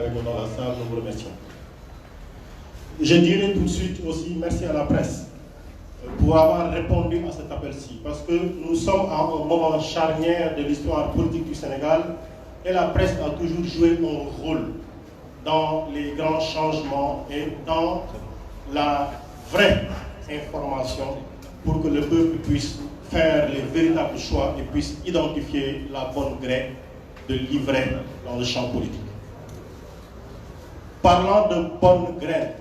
avec nous dans la salle, nous vous remercions. Je dirais tout de suite aussi merci à la presse pour avoir répondu à cet appel-ci, parce que nous sommes à un moment charnière de l'histoire politique du Sénégal et la presse a toujours joué un rôle dans les grands changements et dans la vraie information pour que le peuple puisse faire les véritables choix et puisse identifier la bonne graine de livrer dans le champ politique. Parlant de bonne graine,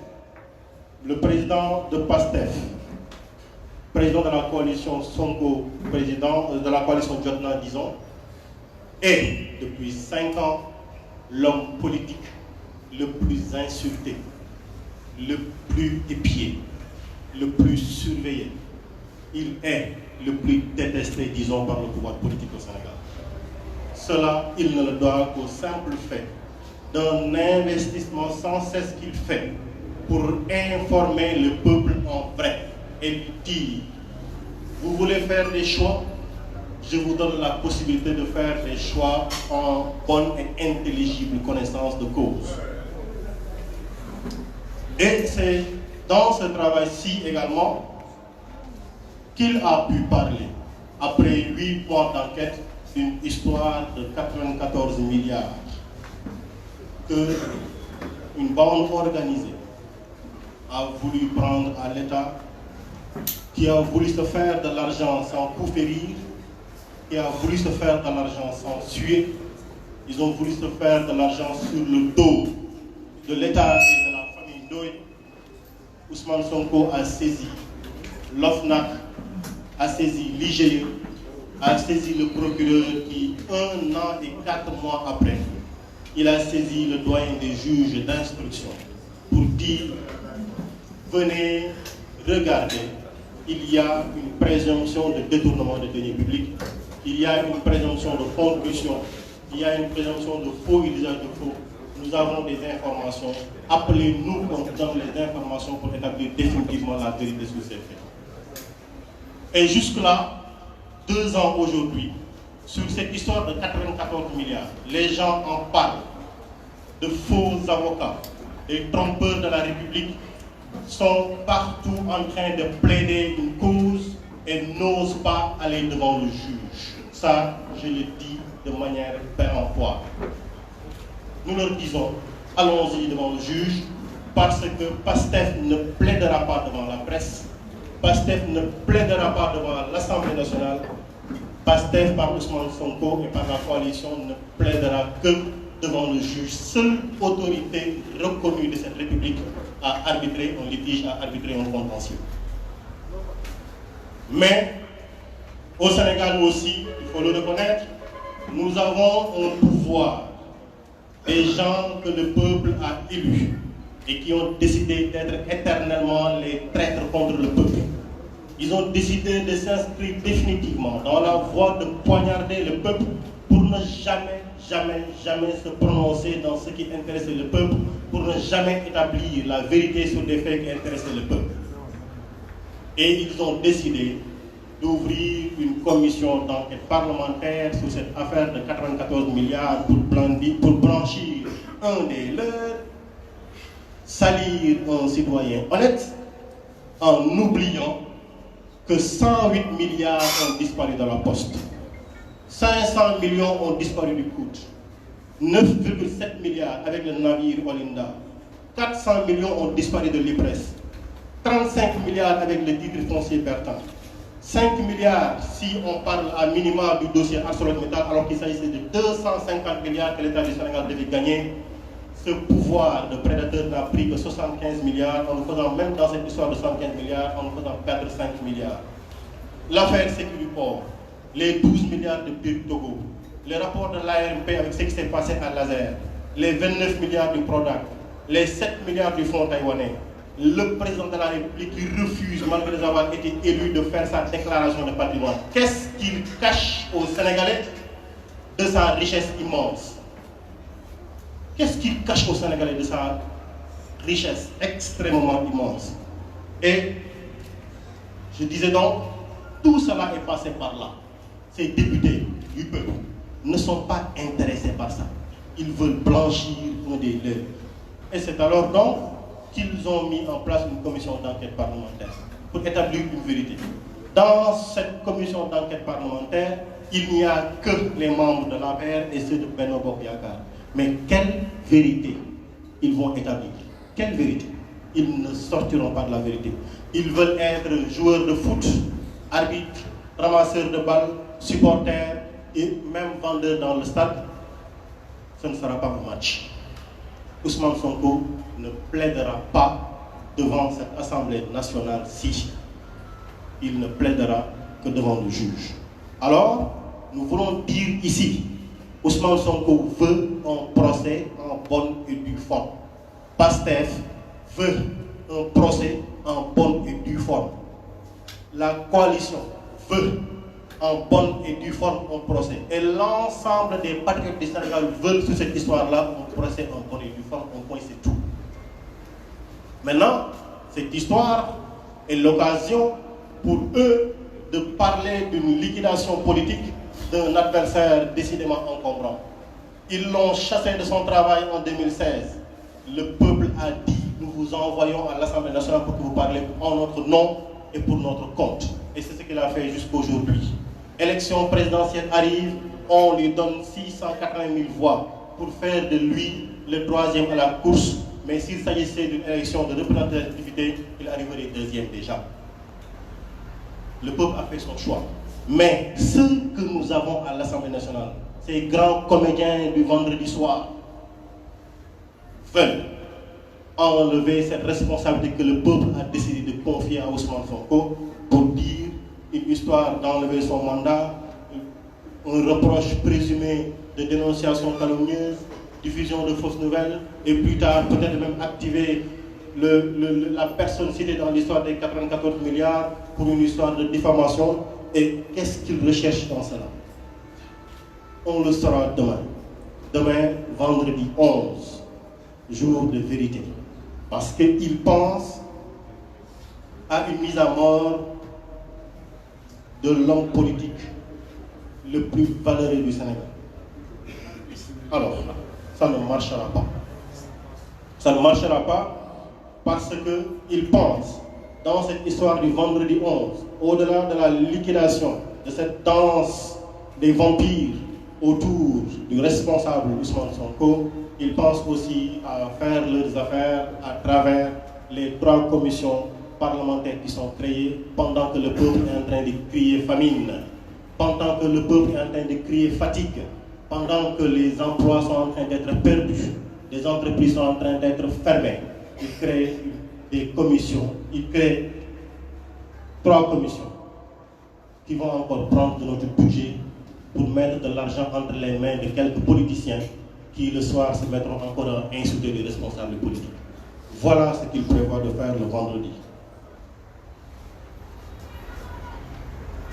le président de PASTEF, président de la coalition Sonko, président de la coalition Jotna, disons, est depuis 5 ans l'homme politique le plus insulté, le plus épié, le plus surveillé. Il est le plus détesté, disons, par le pouvoir politique au Sénégal. Cela, il ne le doit qu'au simple fait d'un investissement sans cesse qu'il fait pour informer le peuple en vrai et lui dire: vous voulez faire des choix, je vous donne la possibilité de faire des choix en bonne et intelligible connaissance de cause. Et c'est dans ce travail-ci également qu'il a pu parler, après 8 mois d'enquête, d'une histoire de 94 milliards que une bande organisée a voulu prendre à l'État, qui a voulu se faire de l'argent sans coup férir, qui a voulu se faire de l'argent sans suer. Ils ont voulu se faire de l'argent sur le dos de l'État et de la famille Ndoye. Ousmane Sonko a saisi l'OFNAC, a saisi l'IGE, a saisi le procureur qui, 1 an et 4 mois après, il a saisi le doyen des juges d'instruction pour dire: venez regarder, il y a une présomption de détournement de deniers publics, il y a une présomption de corruption, il y a une présomption de faux usage de faux. Nous avons des informations, appelez-nous, on vous donne les informations pour établir définitivement la vérité sur ces faits. Et jusque-là, 2 ans aujourd'hui, sur cette histoire de 94 milliards, les gens en parlent, de faux avocats, des trompeurs de la République sont partout en train de plaider une cause et n'osent pas aller devant le juge. Ça, je le dis de manière péremptoire. Nous leur disons: allons-y devant le juge, parce que PASTEF ne plaidera pas devant la presse, PASTEF ne plaidera pas devant l'Assemblée nationale, PASTEF par Ousmane Sonko et par la coalition ne plaidera que devant le juge, seule autorité reconnue de cette République à arbitrer un litige, à arbitrer un contentieux. Mais au Sénégal aussi, il faut le reconnaître, nous avons un pouvoir, des gens que le peuple a élus et qui ont décidé d'être éternellement les traîtres contre le peuple. Ils ont décidé de s'inscrire définitivement dans la voie de poignarder le peuple pour ne jamais, jamais, jamais se prononcer dans ce qui intéressait le peuple, pour ne jamais établir la vérité sur des faits qui intéressaient le peuple. Et ils ont décidé d'ouvrir une commission d'enquête parlementaire sur cette affaire de 94 milliards pour blanchir un des leurs, salir un citoyen honnête, en oubliant que 108 milliards ont disparu dans la poste, 500 millions ont disparu du COUD, 9,7 milliards avec le navire Olinda, 400 millions ont disparu de l'IPRES, 35 milliards avec le titre foncier Bertrand, 5 milliards si on parle à minima du dossier ArcelorMittal, alors qu'il s'agissait de 250 milliards que l'État du Sénégal devait gagner. Ce pouvoir de prédateur n'a pris que 75 milliards, en nous faisant, même dans cette histoire de 75 milliards, en nous faisant perdre 5 milliards. L'affaire Sécuriport, les 12 milliards de PIB Togo, les rapports de l'ARMP avec ce qui s'est passé à Laser, les 29 milliards du Prodac, les 7 milliards du Fonds taïwanais, le président de la République qui refuse, malgré avoir été élu, de faire sa déclaration de patrimoine. Qu'est-ce qu'il cache aux Sénégalais de sa richesse immense? Qu'est-ce qu'il cache aux Sénégalais de sa richesse extrêmement immense? Et je disais donc, tout cela est passé par là. Ces députés du peuple ne sont pas intéressés par ça. Ils veulent blanchir un des leurs. Et c'est alors donc qu'ils ont mis en place une commission d'enquête parlementaire pour établir une vérité. Dans cette commission d'enquête parlementaire, il n'y a que les membres de l'APR et ceux de Benno Bokk Yakaar. Mais quelle vérité ils vont établir? Quelle vérité? Ils ne sortiront pas de la vérité. Ils veulent être joueurs de foot, arbitres, ramasseurs de balles, supporters et même vendeurs dans le stade. Ce ne sera pas un match. Ousmane Sonko ne plaidera pas devant cette Assemblée nationale-ci. Il ne plaidera que devant le juge. Alors, nous voulons dire ici, Ousmane Sonko veut un procès en bonne et due forme. PASTEF veut un procès en bonne et due forme. La coalition veut en bonne et due forme un procès. Et l'ensemble des patriotes du Sénégal veulent sur cette histoire-là un procès en bonne et due forme. Un point, c'est tout. Maintenant, cette histoire est l'occasion pour eux de parler d'une liquidation politique d'un adversaire décidément encombrant. Ils l'ont chassé de son travail en 2016. Le peuple a dit, nous vous envoyons à l'Assemblée nationale pour que vous parlez en notre nom et pour notre compte. Et c'est ce qu'il a fait jusqu'aujourd'hui. Élection présidentielle arrive, on lui donne 680 000 voix pour faire de lui le troisième à la course. Mais s'il s'agissait d'une élection de représentativité, il arriverait deuxième déjà. Le peuple a fait son choix. Mais ce que nous avons à l'Assemblée nationale, ces grands comédiens du vendredi soir, veulent enlever cette responsabilité que le peuple a décidé de confier à Ousmane Sonko pour dire une histoire d'enlever son mandat, un reproche présumé de dénonciation calomnieuse, diffusion de fausses nouvelles, et plus tard peut-être même activer la personne citée dans l'histoire des 94 milliards pour une histoire de diffamation. Et qu'est-ce qu'ils recherchent dans cela? On le saura demain. Demain, vendredi 11, jour de vérité. Parce qu'ils pensent à une mise à mort de l'homme politique le plus valeureux du Sénégal. Alors, ça ne marchera pas. Ça ne marchera pas parce qu'ils pensent, dans cette histoire du vendredi 11, au-delà de la liquidation de cette danse des vampires autour du responsable Ousmane Sonko, ils pensent aussi à faire leurs affaires à travers les 3 commissions parlementaires qui sont créées pendant que le peuple est en train de crier famine, pendant que le peuple est en train de crier fatigue, pendant que les emplois sont en train d'être perdus, les entreprises sont en train d'être fermées. Ils créent des commissions, ils créent 3 commissions qui vont encore prendre de notre budget pour mettre de l'argent entre les mains de quelques politiciens qui le soir se mettront encore à insulter les responsables politiques. Voilà ce qu'ils prévoient de faire le vendredi.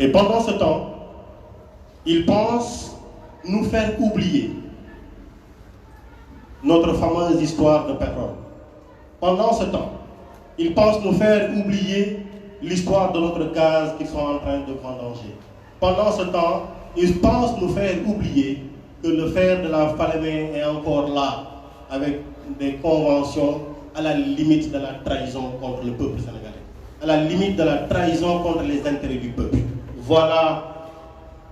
Et pendant ce temps, ils pensent nous faire oublier notre fameuse histoire de pétrole. Pendant ce temps, ils pensent nous faire oublier l'histoire de notre gaz qu'ils sont en train de vendanger. Pendant ce temps, ils pensent nous faire oublier que le fer de la Falémé est encore là, avec des conventions à la limite de la trahison contre le peuple sénégalais, à la limite de la trahison contre les intérêts du peuple. Voilà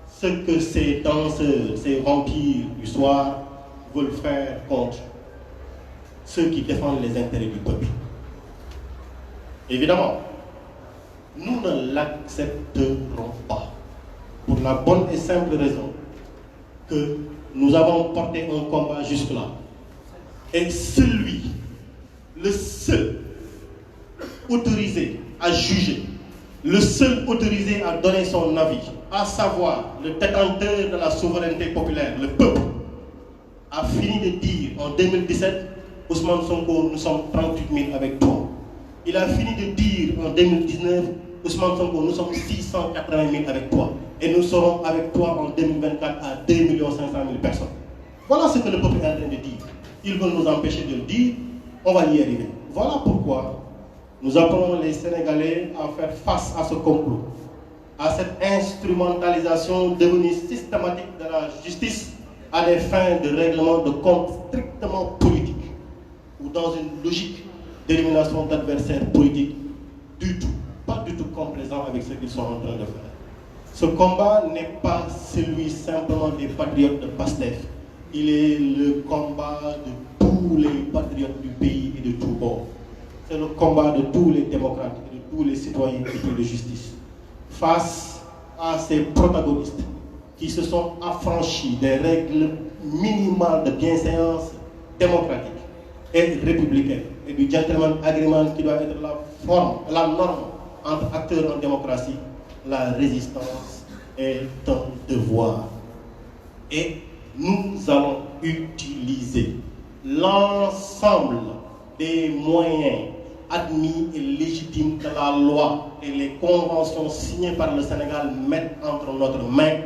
ce que ces danseurs, ces vampires du soir veulent faire contre ceux qui défendent les intérêts du peuple. Évidemment, nous ne l'accepterons pas, pour la bonne et simple raison que nous avons porté un combat jusque-là. Et celui, le seul autorisé à juger, le seul autorisé à donner son avis, à savoir le détenteur de la souveraineté populaire, le peuple, a fini de dire en 2017, Ousmane Sonko, nous sommes 38 000 avec toi. Il a fini de dire en 2019, Ousmane Sonko, nous sommes 680 000 avec toi. Et nous serons avec toi en 2024 à 2 500 000 personnes. Voilà ce que le peuple est en train de dire. Ils veulent nous empêcher de le dire, on va y arriver. Voilà pourquoi nous appelons les Sénégalais à faire face à ce complot, à cette instrumentalisation devenue systématique de la justice à des fins de règlement de comptes strictement politiques ou dans une logique d'élimination d'adversaires politiques du tout, pas du tout complaisant avec ce qu'ils sont en train de faire. Ce combat n'est pas celui simplement des patriotes de PASTEF. Il est le combat de tous les patriotes du pays et de tous bords. C'est le combat de tous les démocrates et de tous les citoyens épris de justice. Face à ces protagonistes qui se sont affranchis des règles minimales de bienséance démocratique et républicaine et du gentleman agreement qui doit être la norme entre acteurs en démocratie, la résistance est un devoir. Et nous allons utiliser l'ensemble des moyens admis et légitimes que la loi et les conventions signées par le Sénégal mettent entre notre main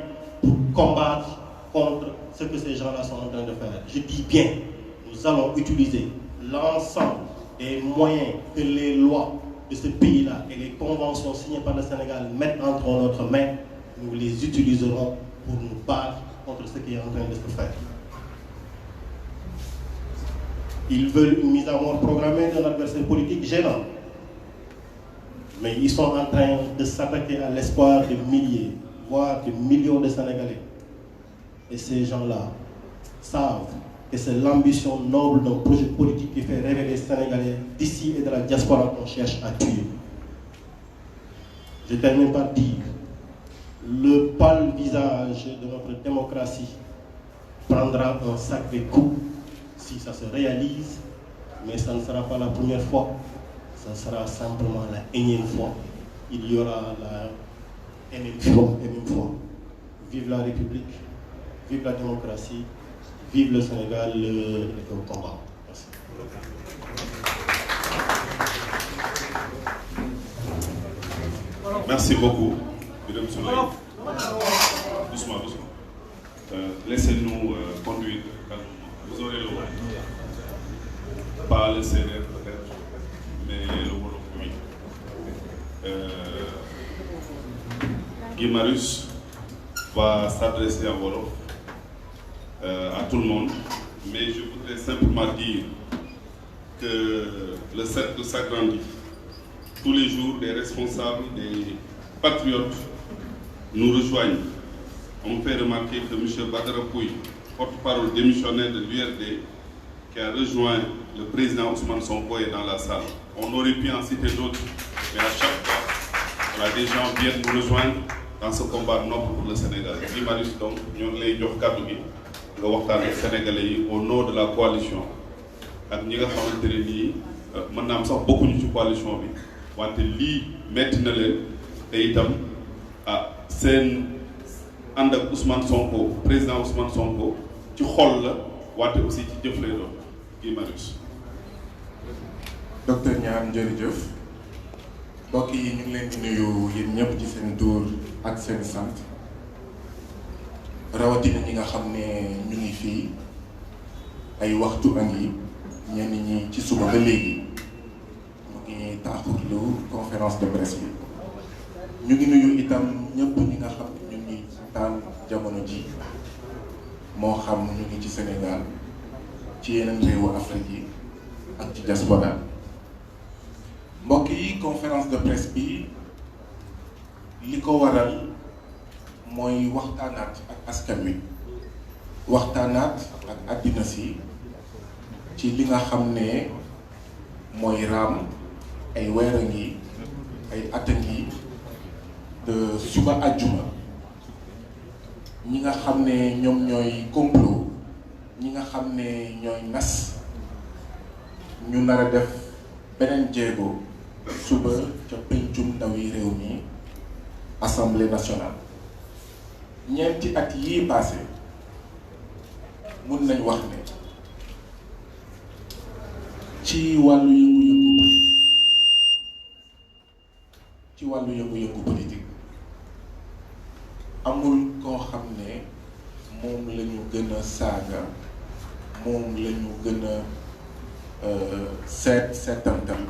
pour combattre contre ce que ces gens-là sont en train de faire. Je dis bien, nous allons utiliser l'ensemble des moyens que les lois de ce pays-là et les conventions signées par le Sénégal mettent entre notre main. Nous les utiliserons pour nous battre contre ce qui est en train de se faire. Ils veulent une mise à mort programmée d'un adversaire politique gênant. Mais ils sont en train de s'attaquer à l'espoir de milliers, voire de millions de Sénégalais. Et ces gens-là savent que c'est l'ambition noble d'un projet politique qui fait rêver les Sénégalais d'ici et de la diaspora qu'on cherche à tuer. Je termine par dire, le pâle visage de notre démocratie prendra un sacré coup si ça se réalise, mais ça ne sera pas la première fois, ça sera simplement la énième fois. Il y aura la énième fois. Vive la République, vive la démocratie, vive le Sénégal, le combat. Merci. Merci beaucoup, Mesdames et Messieurs. Doucement. Laissez-nous conduire. Vous aurez le mot. Pas le CNR peut-être, mais le Wolof, oui. Guy Marius va s'adresser en Wolof à tout le monde, mais je voudrais simplement dire que le cercle s'agrandit. Tous les jours, des responsables, des patriotes nous rejoignent. On me fait remarquer que M. Badara Pouy, porte-parole démissionnaire de l'URD, qui a rejoint le président Ousmane Sonko, est dans la salle. On aurait pu en citer d'autres, mais à chaque fois, voilà, des gens viennent nous rejoindre dans ce combat noble pour le Sénégal. Guy Marius, donc, nous lay jox kàddu gi nga waxtaan ak Sénégalais yi au nom de la coalition ak ñi nga xamante ne nii mën naa am sax bokkuñu ci coalition bi wante lii metti na leen te itam seen ànd ak Ousmane Sonko président Ousmane Sonko ci xol la wante aussi ci jëf lay doon. Guy Marius. Docteur Niane jërëjëf mbokk yi ñu ngi leen di nuyu yéen ñëpp ci seen tur ak seen sant rawatina ñi nga xam ne ñu ngi fii ay waxtu a ngi ñenn ñi ci suba ba léegi ñu ngi taaxurlu conférence de presse bi ñu ngi nuyu itam ñëpp ñi nga xam ne ñu ngi taan jamono ji moo xam ñu ngi ci Sénégal ci yeneen réewu Afrique yi ak ci diaspora mbokk yi conférence de presse bi li ko waral mooy waxtaanaat ak askan wi waxtaanaat ak àddina si ci li nga xam ne mooy raam ay weer a ngi ay at a ngi de suba àjjuma ñi nga xam ne ñoom ñooy complot ñi nga xam ne ñooy nas ñu nar a def beneen jéego suba ca pencum ndawi réew mi assemblée nationale ñeenti at yii passé mun nañ wax ne ci wàllu yëngu-yëngu politique amul koo xam ne moom la ñu gën a saaga moom la ñu gën a seetantal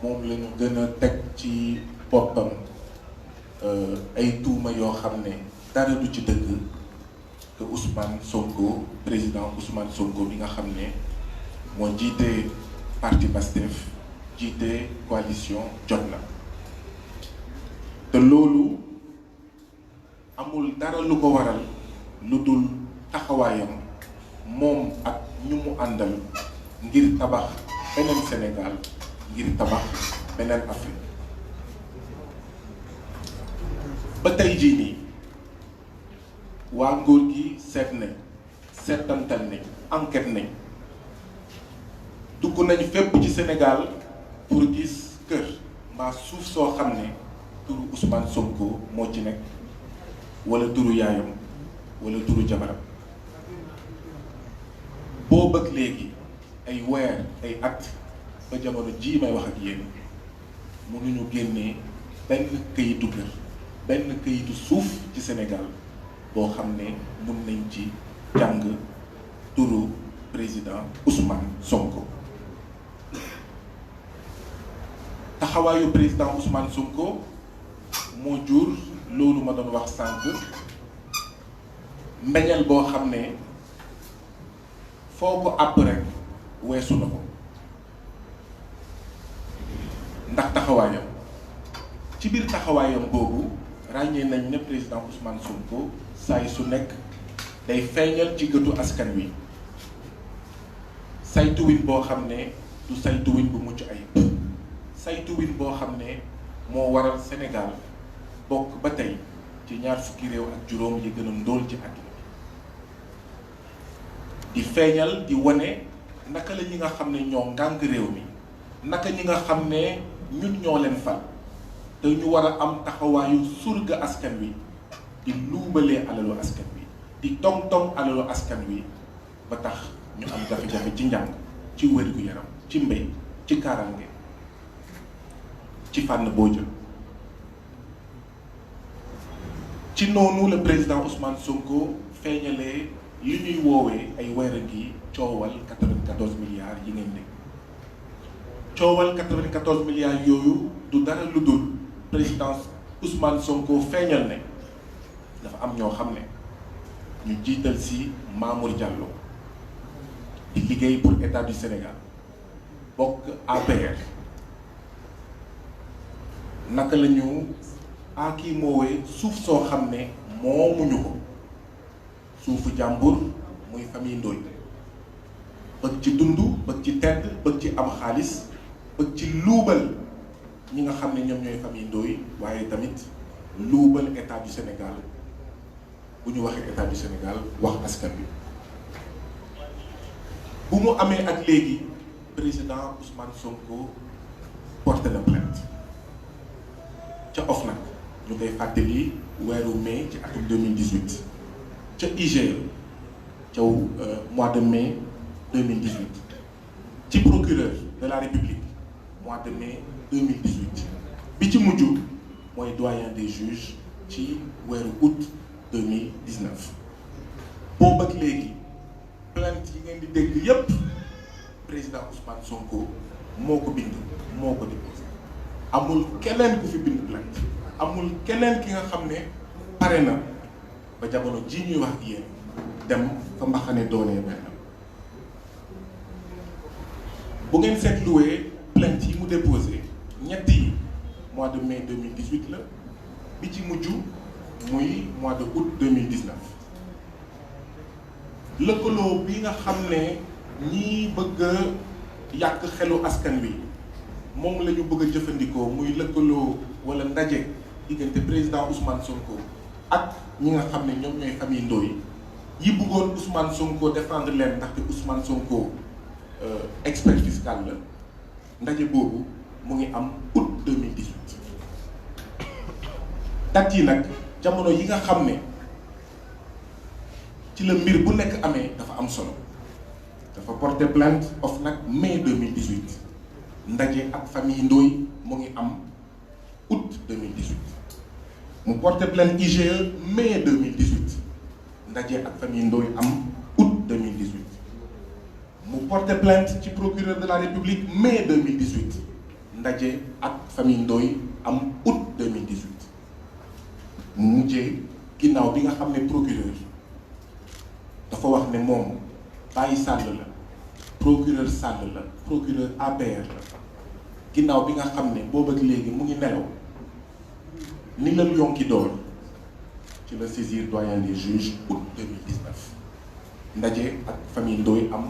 moom la ñu gën a teg ci boppam ay tuuma yoo xam ne dara du ci dëgg que Ousmane Sonko président Ousmane Sonko bi nga xam ne moo jiite parti Pastef jiite coalition Jotna te loolu amul dara lu ko waral lu dul taxawaayam moom ak ñu mu àndal ngir tabax beneen Sénégal ngir tabax beneen Afrique ba tey jii nii waa nguur gi seet nañ seetantal nañ enquête nañ dugg nañ fépp ci Sénégal pour gis kër mbaa suuf soo xam ne turu Ousmane Sonko moo ci nekk wala turu yaayam wala turu jabaram boo bëgg léegi ay weer ay at ba jamono jii may wax ak yéen mënuñu génnee benn këyitu kër benn këyitu suuf ci Sénégal boo xam ne mun nañ ci jàng turu président Ousmane Sonko. taxawaayu président Ousmane Sonko moo jur loolu ma doon wax sànq mbeñal boo xam ne foo ko àpp rek weesu na ko ndax taxawaayam ci biir taxawaayam boobu ràññee nañ ne président Ousmane Sonko saay su nekk day feeñal ci gëtu askan wi saytuwin boo xam ne du saytuwin bu mucc ayib saytuwin boo xam ne moo waral Sénégal bokk ba tey ci ñaar fukki réew ak juróom yi gën a ndóol ci àdduna di feeñal di wane naka la ñi nga xam ne ñoo ngànk réew mi naka ñi nga xam ne ñun ñoo leen fal te ñu war a am taxawaayu surga askan wi di luubalee alalu askan wi di tong-tong alalu askan wi ba tax ñu am jafe-jafe ci njàng ci wér-gu-yaram ci mbéy ci kaaraange ci fànn boo jël ci noonu le président Ousmane Sonko feeñalee li ñuy woowee ay weer ngi coowal 94 milliards yi ngeen nekk coowal 94 milliards yooyu du dara lu dul président Ousmane Sonko feeñal ne dafa am ñoo xam ne ñu jiital ci Mamour Diallo di liggéey pour État du Sénégal bokk APR naka la ñu kii moowee suuf soo xam ne moomuñu ko suufu jàmbur muy famille Ndoye bëgg ci dund bëgg ci tedd bëgg ci am xaalis bëgg ci luubal ñi nga xam ne ñoom ñooy famille Ndoye waaye tamit luubal État du Sénégal bu ñu waxee État du Sénégal wax askan bi bu mu amee ak léegi président Ousmane Sonko porté na plainte ca OFNAC ñu koy fàttali weeru mai ci atum 2018 ca IGE ca mois de mai 2018 ci procureur de la République mois de mai 2018 bi ci mujj mooy doyen des juges ci weeru août 2019 boobu ak léegi plainte yi ngeen di dégg yépp président Ousmane Sonko moo ko bind moo ko déposé amul keneen ku fi bind plainte amul keneen ki nga xam ne pare na ba jamono ji ñuy wax ak yéen dem fa mbaxane doonee benn bu ngeen seetluwee plainte yi mu déposé ñett yi mois de mai 2018 la bi ci mujj muy mois de août 2019 lëkkaloo bi nga xam ne ñii bëgg a yàq xelu askan wi moom la ñu bëgg a jëfandikoo muy lëkkaloo wala ndaje diggante président Ousmane Sonko ak ñi nga xam ne ñoom ñooy famille Ndoye yi bëggoon Ousmane Sonko défendre leen ndaxte Ousmane Sonko expert fiscal la ndaje boobu mu ngi am août 2018 date yi nag jamono yi nga xam ne ci la mbir bu nekk amee dafa am solo dafa porter plainte OFNAC mai 2018 ndaje ak famille Ndoye mu ngi am août 2018 mu porter plainte IGE mai 2018 ndaje ak famille Ndoye am août 2018 mu porter plainte ci procureur de la République mai 2018 ndaje ak famille Ndoye am août 2018 mu mujjee ginnaaw bi nga xam ne procureur dafa wax ne moom Baye Sall la procureur Sall la procureur APR la ginnaaw bi nga xam ne boobu ak léegi mu ngi nelaw ni la lion ki door ci la saisir doyen des juges août 2019 ndaje ak famille Ndoye am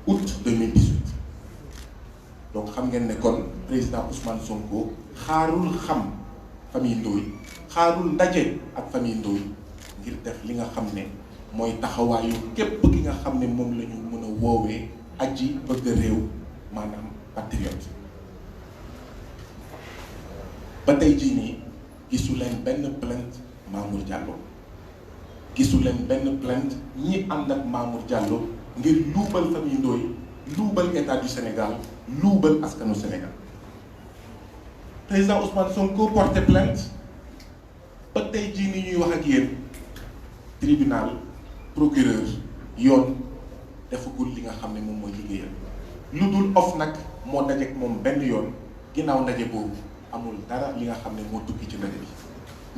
août 2018 donc xam ngeen ne kon président Ousmane Sonko xaarul xam famille Ndoye xaarul ndaje ak famille Ndoye ngir def li nga xam ne mooy taxawaayu képp ki nga xam ne moom la ñu mën a woowee aji bëgg réew maanaam patriote. ba tey jii nii gisu leen benn plainte Mamour Diallo gisu leen benn plainte ñi ànd ak Mamour Diallo ngir luubal famille Ndoye luubal état du Sénégal luubal askanu Sénégal. président Ousmane Sonko porté plainte ba tey jii ni ñuy wax ak yéen tribunal procureur yoon defagul li nga xam ne moom mooy liggéeyam lu dul OFNAC moo dajeek moom benn yoon ginnaaw ndaje boobu amul dara li nga xam ne moo tukki ci ndaje bi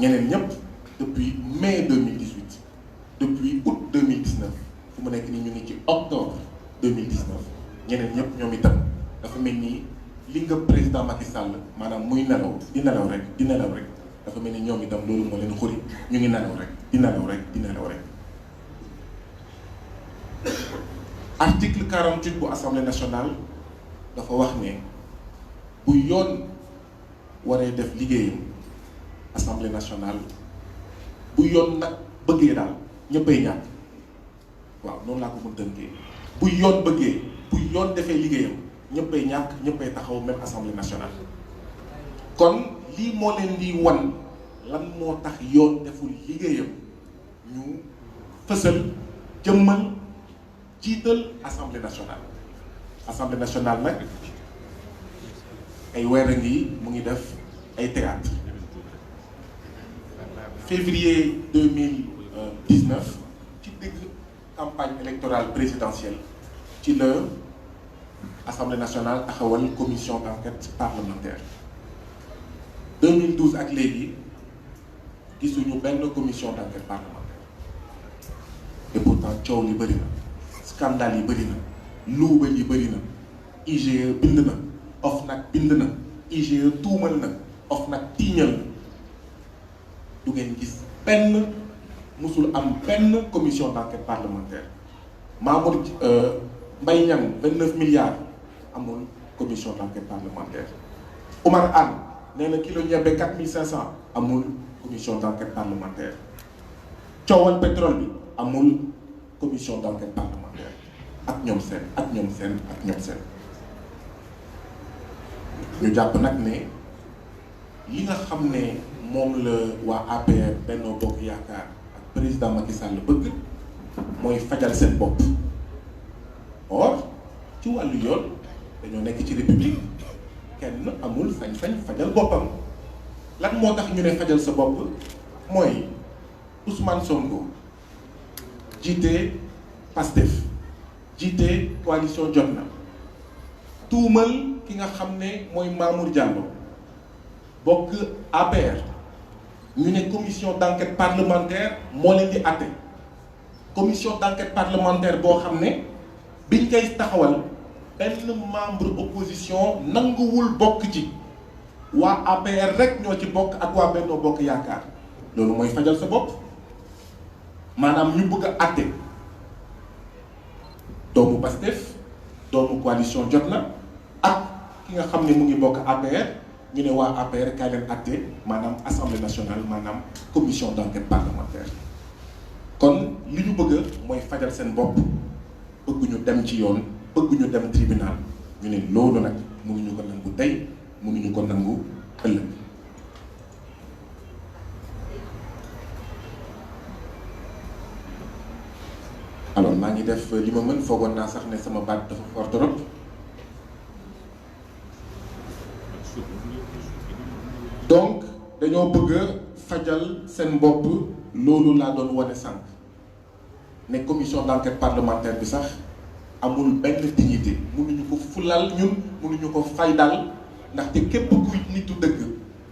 ñeneen ñëpp depuis mai 2018 depuis août 2019 fu mu nekk nii ñu ngi ci octobre 2019 ñeneen ñëpp ñoom itam dafa mel ni li nga président Macky Sall maanaam muy nelaw di nelaw rek di nelaw rek dafa mel ni ñoom itam loolu moo leen xuri ñu ngi nelaw rek di nelaw rek di nelaw rek. article 48 bu assemblée nationale dafa wax ne bu yoon waree def liggéeyam assemblée nationale bu yoon nag bëggee daal ñëppay ñàkk waaw noonu laa ko mën tënkee bu yoon bëggee bu yoon defee liggéeyam ñëppay ñàkk ñëppay taxaw même assemblée nationale. kon lii moo leen di wan lan moo tax yoon deful liggéeyam ñu fësal jëmmal jiital assemblée nationale nag ay weer a ngi mu ngi def ay théâtre février 2019 ci digg campagne électorale présidentielle ci la assemblée nationale taxawal commission d'enquête parlementaire 2012 ak léegi gisuñu benn commission d'enquête parlementaire et pourtant coow li bëri na scandale yi bëri na luubal yi bëri na IGE bind na OFNAC bind na IGE tuumal na OFNAC tiiñal na du ngeen gis benn musul am benn commission d'enquête parlementaire Mamour Mbaye Niang 29 milliards amul commission d'enquête parlementaire Oumar Anne nee na kilo ñebbe 4500 amul commission d'enquête parlementaire coowal pétrole bi amul commission d'enquête parlementaire ak ñoom seen ñu jàpp nag ne li nga xam ne moom la waa APR Benno Bokk Yaakaar ak président Macky Sall bëgg mooy fajal seen bopp or ci wàllu yoon dañoo nekk ci république kenn amul sañ-sañ fajal boppam lan moo tax ñu ne fajal sa bopp mooy Ousmane Sonko jiite Pastef jiite coalition Jotna tuumal ki nga xam ne mooy Mamour Diallo bokk APR ñu ne commission d'enquête parlementaire moo leen di àtte commission d'enquête parlementaire boo xam ne biñ koy taxawal benn membre opposition nanguwul bokk ci waa APR rek ñoo ci bokk ak waa Benno Bokk Yaakaar loolu mooy fajal sa bopp maanaam ñu bëgg a àtte doomu Pastef doomu coalition Jotna ak ki nga xam ne mu ngi bokk APR ñu ne waa APR kaay leen àtte maanaam assemblée nationale maanaam commission d'enquête parlementaire kon li ñu bëgg mooy fajal seen bopp bëgguñu dem ci yoon bëgguñu dem tribunal ñu ne loolu nag mënuñu ko nangu tey mënuñu ko nangu ëllëg. alors maa ngi def li ma mën foogoon naa sax ne sama baat dafa fort trop donc dañoo bëgg a fajal seen bopp loolu laa doon wane sànq ne commission d'enquête parlementaire bi sax amul benn dignité mënuñu ko fulal ñun mënuñu ko faydal ndaxte képp kuy nitu dëgg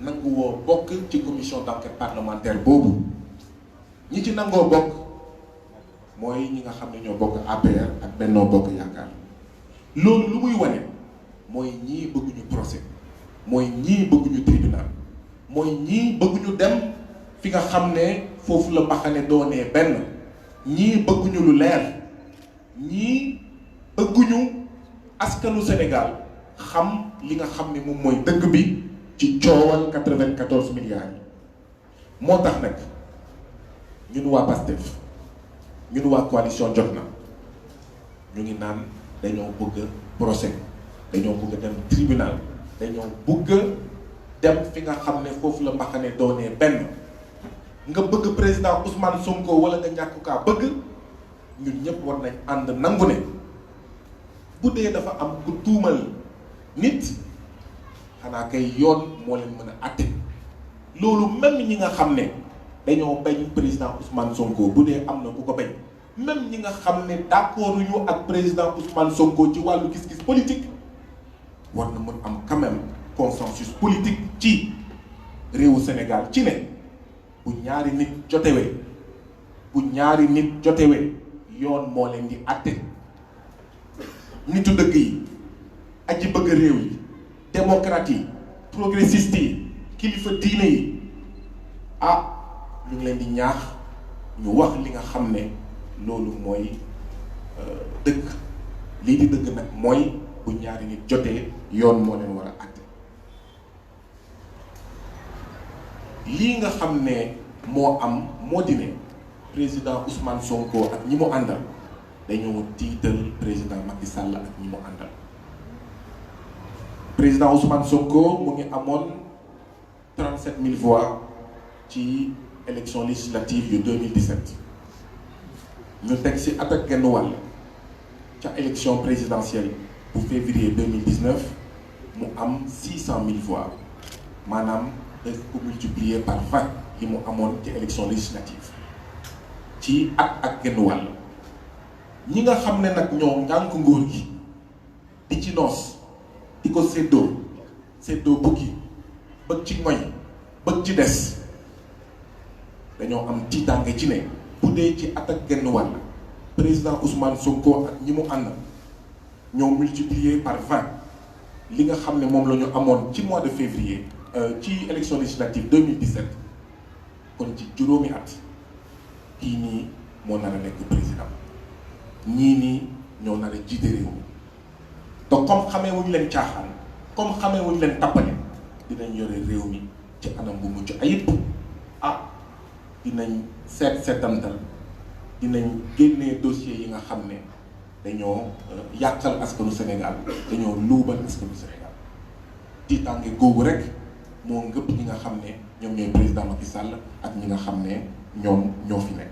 nangu woo bokk ci commission d'enquête parlementaire boobu ñi ci nangoo bokk mooy ñi nga xam ne ñoo bokk APR ak Benno Bokk Yaakaar loolu lu muy wane mooy ñii bëgguñu procès mooy ñii bëgguñu tribunal mooy ñii bëgguñu dem fi nga xam ne foofu la mbaxane doonee benn ñii bëgguñu lu leer ñii bëgguñu askanu Sénégal xam li nga xam ne moom mooy dëgg bi ci coowal 94 milliards yi moo tax nag ñun waa PASTEF ñun waa coalition Jotna ñu ngi naan dañoo bëgg procès dañoo bëgg dem tribunal dañoo bëgg dem fi nga xam ne foofu la mbaxane doonee benn nga bëgg président Ousmane Sonko wala nga ñàkk kaa bëgg ñun ñëpp war nañ ànd nangu ne bu dee dafa am ku tuumal nit xanaa kay yoon moo leen mën a àtte loolu même ñi nga xam ne dañoo bañ président Ousmane Sonko bu dee am na ku ko bañ même ñi nga xam ne d'accord ñu ak président Ousmane Sonko ci wàllu gis-gis politique war na mën am quand même consensus politique ci réewu Sénégal ci ne bu ñaari nit jotewee yoon moo leen di àtte nitu dëgg yi aji bëgg réew yi démocrate yi progressiste yi kilifa diine yi ñu ngi leen di ñaax ñu wax li nga xam ne loolu mooy dëgg lii di dëgg nag mooy bu ñaari nit jotee yoon moo leen war a àtte lii nga xam ne moo am moo di ne président Ousmane Sonko ak ñi mu àndal dañoo tiital président Macky Sall ak ñi mu àndal président Ousmane Sonko mu ngi amoon 37 000 voix ci élection législative yu 2017 ñu teg ci at ak genn wàll ca élection présidentielle bu février 2019 mu am 600 000 voix maanaam daf ko multiplier par 20 yi mu amoon ci élection législative ci at ak genn wàll ñi nga xam ne nag ñoo ngànk nguur gi di ci noos di ko séddoo bukki bëgg ci ngoy bëgg ci des dañoo am tiitaange ci ne bu dee ci at ak genn wàll président Ousmane Sonko ak ñi mu ànd ñoo multiplier par 20 li nga xam ne moom la ñu amoon ci mois de février ci élection législative 2017 kon ci juróomi at kii nii moo nar a nekk président ñii nii ñoo nar a jiite réew mi te comme xamee wuñu leen caaxaan comme xamee wuñu leen tappale dinañ yore réew mi ci anam bu mucc ayib dinañ seetantal dinañ génnee dossier yi nga xam ne dañoo yàqal askanu Sénégal dañoo luubal askanu Sénégal tiitaange googu rek moo ngëpp ñi nga xam ne ñoom ñooy président Macky Sall ak ñi nga xam ne ñoom ñoo fi nekk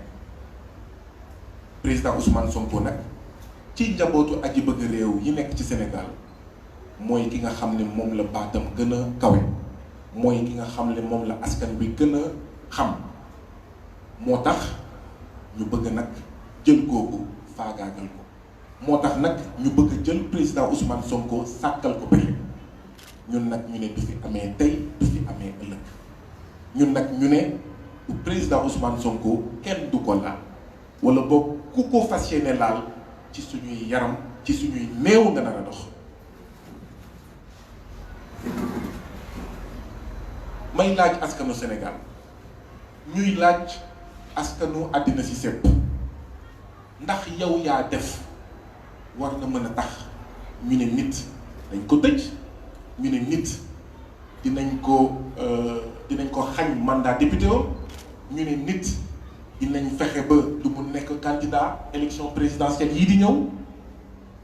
président Ousmane Sonko nag ci njabootu aji bëgg réew yi nekk ci Sénégal mooy ki nga xam ne moom la baatam gën a kawe mooy ki nga xam ne moom la askan bi gën a xam moo tax ñu bëgg nag jël kooku faagaagal ko moo tax nag ñu bëgg a jël président Ousmane Sonko sàkkal ko pexe ñun nag ñu ne du fi amee tey du fi amee ëllëg ñun nag ñu ne bu président Ousmane Sonko kenn du ko laal wala boog ku ko fas yéene laal ci suñuy yaram ci suñuy néew nga nar a dox may laaj askanu Sénégal ñuy laaj askanu àddina si sépp ndax yow yaa def war na mën a tax ñu ne nit dañ ko tëj ñu ne nit dinañ ko xañ mandat député woon ñu ne nit dinañ fexe ba du mu nekk candidat élection présidentielle yii di ñëw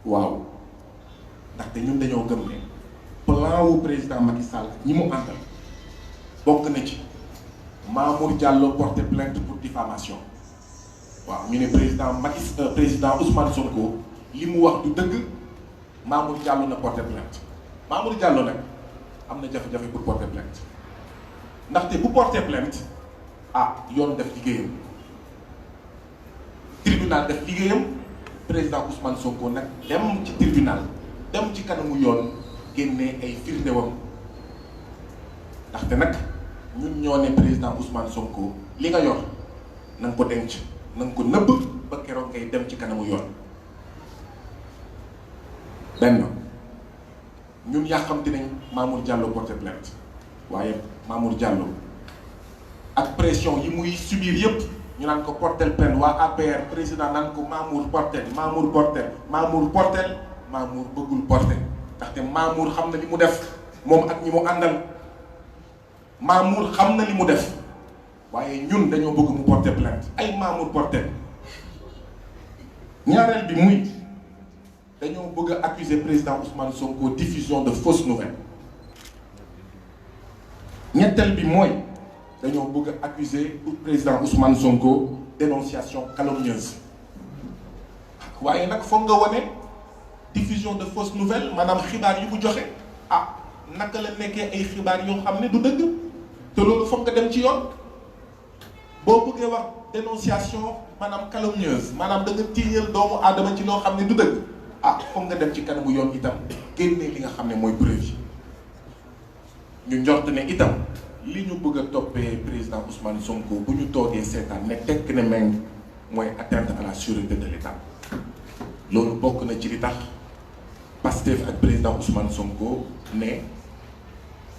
waaw ndaxte ñun dañoo gëm ne plan wu président Macky Sall ñi mu àndal bokk na ci Mamour Diallo porté plainte pour diffamation waaw ñu ne président Ousmane Sonko li mu wax du dëgg Mamour Diallo na porté plainte Mamour Diallo nag am na jafe-jafe pour porter plainte ndaxte bu porter plainte yoon def liggéeyam tribunal def liggéeyam président Ousmane Sonko nag dem ci tribunal dem ci kanamu yoon génnee ay firndewam ndaxte nag ñun ñoo ne président Ousmane Sonko li nga yor na nga ko denc na nga ko nëbb ba keroog ngay dem ci kanamu yoon. benn ñun yàqamti nañ Mamour Diallo porter plainte waaye Mamour Diallo ak pression yi muy subir yëpp ñu naan ko porter plainte waa APR président naan ko Mamour porter Mamour bëggul porter ndaxte Mamour xam na li mu def moom ak ñi mu àndal Mamour xam na li mu def waaye ñun dañoo bëgg mu porter plainte ay Mamour porter. ñaareel bi muy dañoo bëgg a accuser président Ousmane Sonko diffusion de fausses nouvelles. ñetteel bi mooy dañoo bëgg a accuser président Ousmane Sonko dénonciation calomnieuse waaye nag foog nga wane diffusion de fausses nouvelles maanaam xibaar yu mu joxe naka la nekkee ay xibaar yoo xam ne du dëgg te loolu foog nga dem ci yoon boo bëggee wax dénonciation maanaam calomnieuse maanaam da nga tiiñal doomu aadama ci loo xam ne du dëgg foog nga dem ci kanamu yoon itam génnee li nga xam ne mooy preuve yi ñu njort ne itam li ñu bëgg a toppee président Ousmane Sonko bu ñu toogee seetaan ne tekk ne meng mooy atteinte à la sûreté de l'État loolu bokk na ci li tax Pastef ak président Ousmane Sonko ne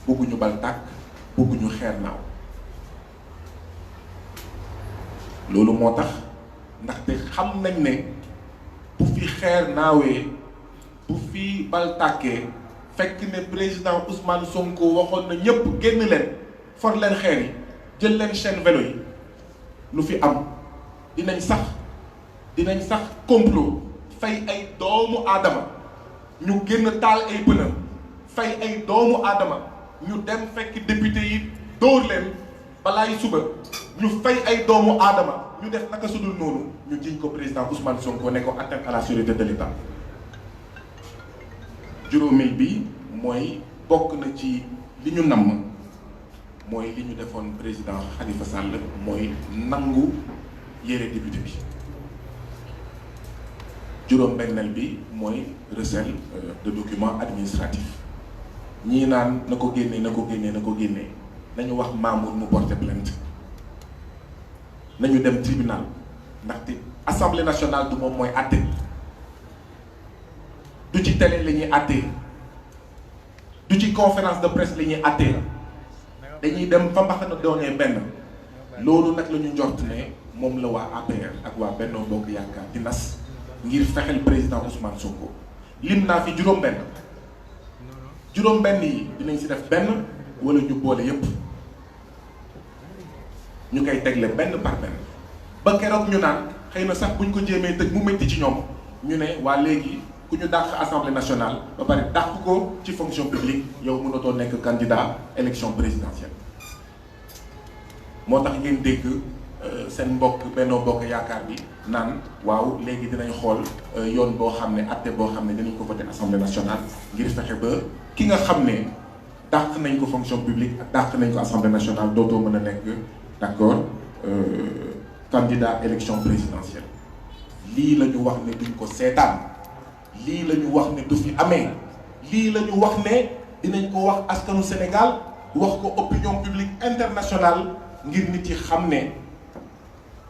bëgguñu bal tàkk bëgguñu xeer naaw loolu moo tax ndaxte xam nañ ne bu fi xeer naawee bu fi bal tàkkee fekk ne président Ousmane Sonko waxoon na ñëpp génn leen for leen xeer yi jël leen chaîne vélo yi lu fi am dinañ sax complot fay ay doomu aadama ñu génn taal ay pneu fay ay doomu aadama ñu dem fekk député yi dóor leen balaay suba ñu fay ay doomu aadama ñu def naka sudul noonu ñu jiñ ko président Ousmane Sonko ne ko atteinte à la sûreté de l'État. juróomeel bi mooy bokk na ci li ñu namm mooy li ñu defoon président Khalifa Sall mooy nangu yére député bi. juróom-benneel bi mooy recel de documents administratifs ñii naan na ko génnee nañu wax Mamour mu porter plainte nañu dem tribunal ndaxte assemblée nationale du moom mooy àtte du ci télé la ñuy àtte du ci conférence de presse la ñuy àtte dañuy dem fa mbaxana doonee benn loolu nag la ñu njort ne moom la waa APR ak waa Benno Bokk Yaakaar di nas ngir fexel président Ousmane Sonko lim naa fi juróom-benn yi dinañ si def benn wala ñu boole yépp ñu koy tegle benn par benn ba keroog ñu naan xëy na sax buñ ko jéemee tëj mu métti ci ñoom ñu ne waa léegi ku ñu dàq assemblée nationale ba pare dàq ko ci fonction publique yow mënatoo nekk candidat élection présidentielle moo tax ngeen dégg seen mbokk Benno Bokk Yaakaar bi naan waaw léegi dinañ xool yoon boo xam ne atte boo xam ne dinañ ko voté assemblée nationale ngir fexe ba ki nga xam ne dàq nañ ko fonction publique ak dàq nañ ko assemblée nationale dootoo mën a nekk d'accord candidat élection présidentielle. lii la ñu wax ne duñ ko seetaan lii la ñu wax ne du fi amee lii la ñu wax ne dinañ ko wax askanu Sénégal wax ko opinion publique internationale ngir nit yi xam ne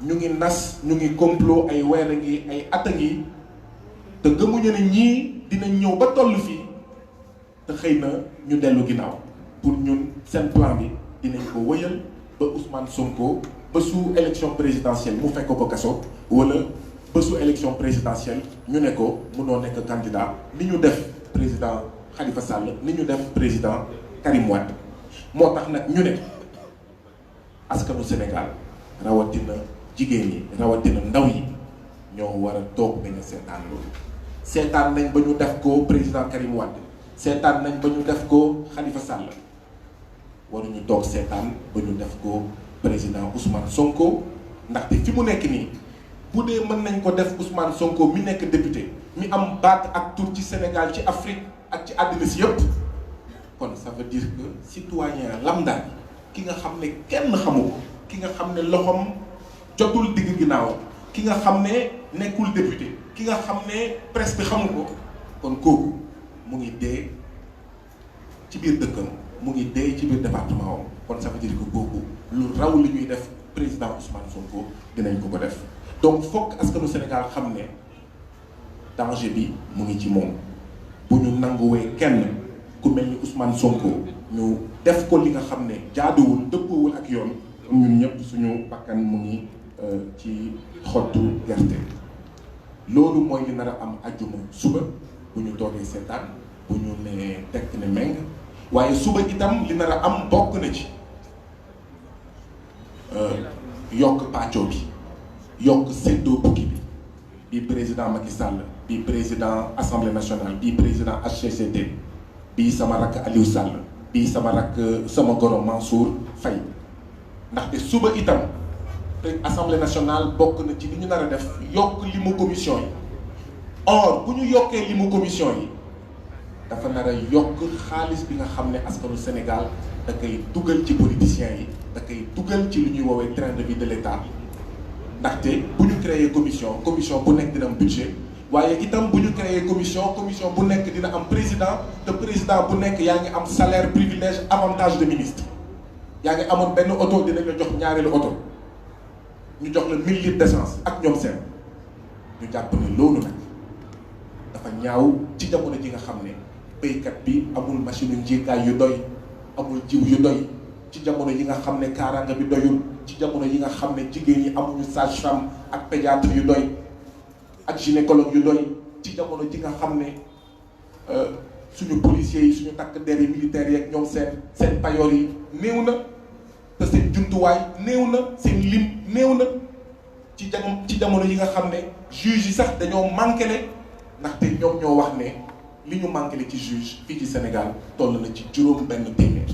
ñu ngi nas ñu ngi complot ay weer a ngi ay at a ngi te gëmuñu ne ñii dinañ ñëw ba toll fii te xëy na ñu dellu ginnaaw pour ñun seen plan bi dinañ ko wëyal ba Ousmane Sonko ba su élection présidentielle mu fekk ko kaso wala ba su élection présidentielle ñu ne ko mënoo nekk candidat ni ñu def président Khalifa Sall ni ñu def président Karim Wade moo tax nag ñu ne askanu Sénégal rawatina jigéen ñi rawatina ndaw yi ñoo war a toog bañ a seetaan loolu seetaan nañ ba ñu def ko président Karim Wade seetaan nañ ba ñu def ko Khalifa Sall waruñu toog seetaan ba ñu def ko président Ousmane Sonko ndaxte fi mu nekk nii bu dee mën nañ ko def Ousmane Sonko mi nekk député mi am baat ak tur ci Sénégal ci Afrique ak ci àddina si yëpp kon ça veut dire que citoyen lambda ki nga xam ne kenn xamu ko ki nga xam ne loxoom jotul digg ginnaaw ki nga xam ne nekkul député ki nga xam ne presse bi xamu ko kon kooku mu ngi dee ci biir dëkkam mu ngi dee ci biir département am kon ça veut dire que kooku lu raw li ñuy def président Ousmane Sonko dinañ ko def donc fokk askanu Sénégal xam ne danger bi mu ngi ci moom bu ñu nanguwee kenn ku mel ni Ousmane Sonko ñu def ko li nga xam ne jaaduwul dëppoowul ak yoon ñun ñëpp suñu bakkan mu ngi ci xottu gerte. loolu mooy li nar a am ajjuma suba bu ñu toogee seetaan bu ñu nee tekk ne meng waaye suba itam li nar a am bokk na ci yokk pàccoo bi yokk séddoo bukki bi président Macky Sall bi président Assemblée nationale bi président HCCT bi sama rakk Aliou Sall bi sama rakk sama goro Mansour Faye ndaxte suba itam te Assemblée nationale bokk na ci li ñu nar a def yokk limu commission yi or bu ñu yokkee limu commission yi dafa nar a yokk xaalis bi nga xam ne askanu Sénégal da koy dugal ci politiciens yi da koy dugal ci lu ñuy woowee train de vie de l'État ndaxte bu ñu créer commission bu nekk dina am budget waaye itam bu ñu créer commission bu nekk dina am président te président bu nekk yaa ngi am salaire privilège avantage de ministre yaa ngi amoon benn oto dinañ la jox ñaareelu oto ñu jox la 1000 litres d'essence ak ñoom seen ñu jàpp ne loolu nag dafa ñaaw ci jamono ji nga xam ne béykat bi amul machine njiikaay yu doy amul jiw yu doy ci jamono yi nga xam ne kaaraanga bi doyul ci jamono yi nga xam ne jigéen ñi amuñu sage-femme ak pédiatre yu doy ak gynécologue yu doy ci jamono ji nga xam ne suñu policiers yi suñu takk der yi militaires yi ak ñoom seen payoor yi néew na te seen jumtuwaay néew na seen lim néew na ci jamono yi nga xam ne juge yi sax dañoo manqué ndaxte ñoom ñoo wax ne li ñu manqué ci juge fii ci Sénégal toll na ci juróom benn téeméer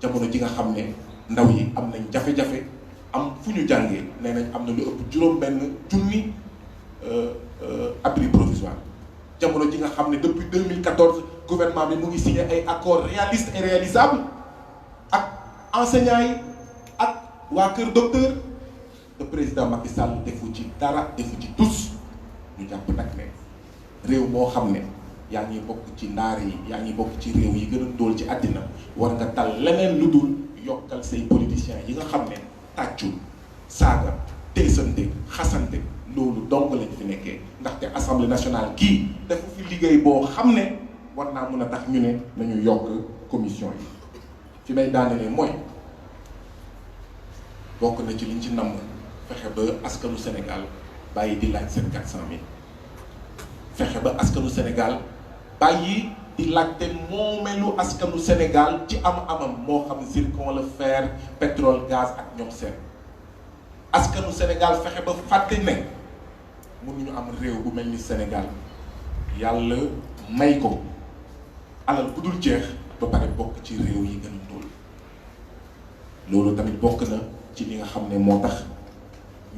jamono ji nga xam ne ndaw yi am nañ jafe-jafe am fu ñu jàngee nee nañ am na lu ëpp juróom benn junni abri provisoire jamono ji nga xam ne depuis 2014 gouvernement bi mu ngi signé ay accords réalistes et réalisables ak enseignants yi ak waa kër docteur le président Macky Sall defu ci dara defu ci tus ñu jàpp nag ne réew moo xam ne yaa ngi bokk ci ndaare yi yaa ngi bokk ci réew yi gën a ndóol ci àddina war nga tal leneen lu dul yokkal say politiciens yi nga xam ne tàccu saaga teesante xasante loolu dong lañ fi nekkee ndaxte assemblée nationale kii dafa fi liggéey boo xam ne war naa mun a tax ñu ne nañu yokk commission yi fi may daanelee mooy bokk na ci liñ ci namm fexe ba askanu Sénégal bàyyi di laaj seen 400000 fexe ba askanu Sénégal bàyyi di laajte moomeelu askanu Sénégal ci am-amam moo xam zircon le fer pétrole gaz ak ñoom seen askanu Sénégal fexe ba fàtte ne mënuñu am réew bu mel ni Sénégal yàlla may ko alal bu dul jeex ba pare bokk ci réew yi gën a ndóol loolu tamit bokk na ci li nga xam ne moo tax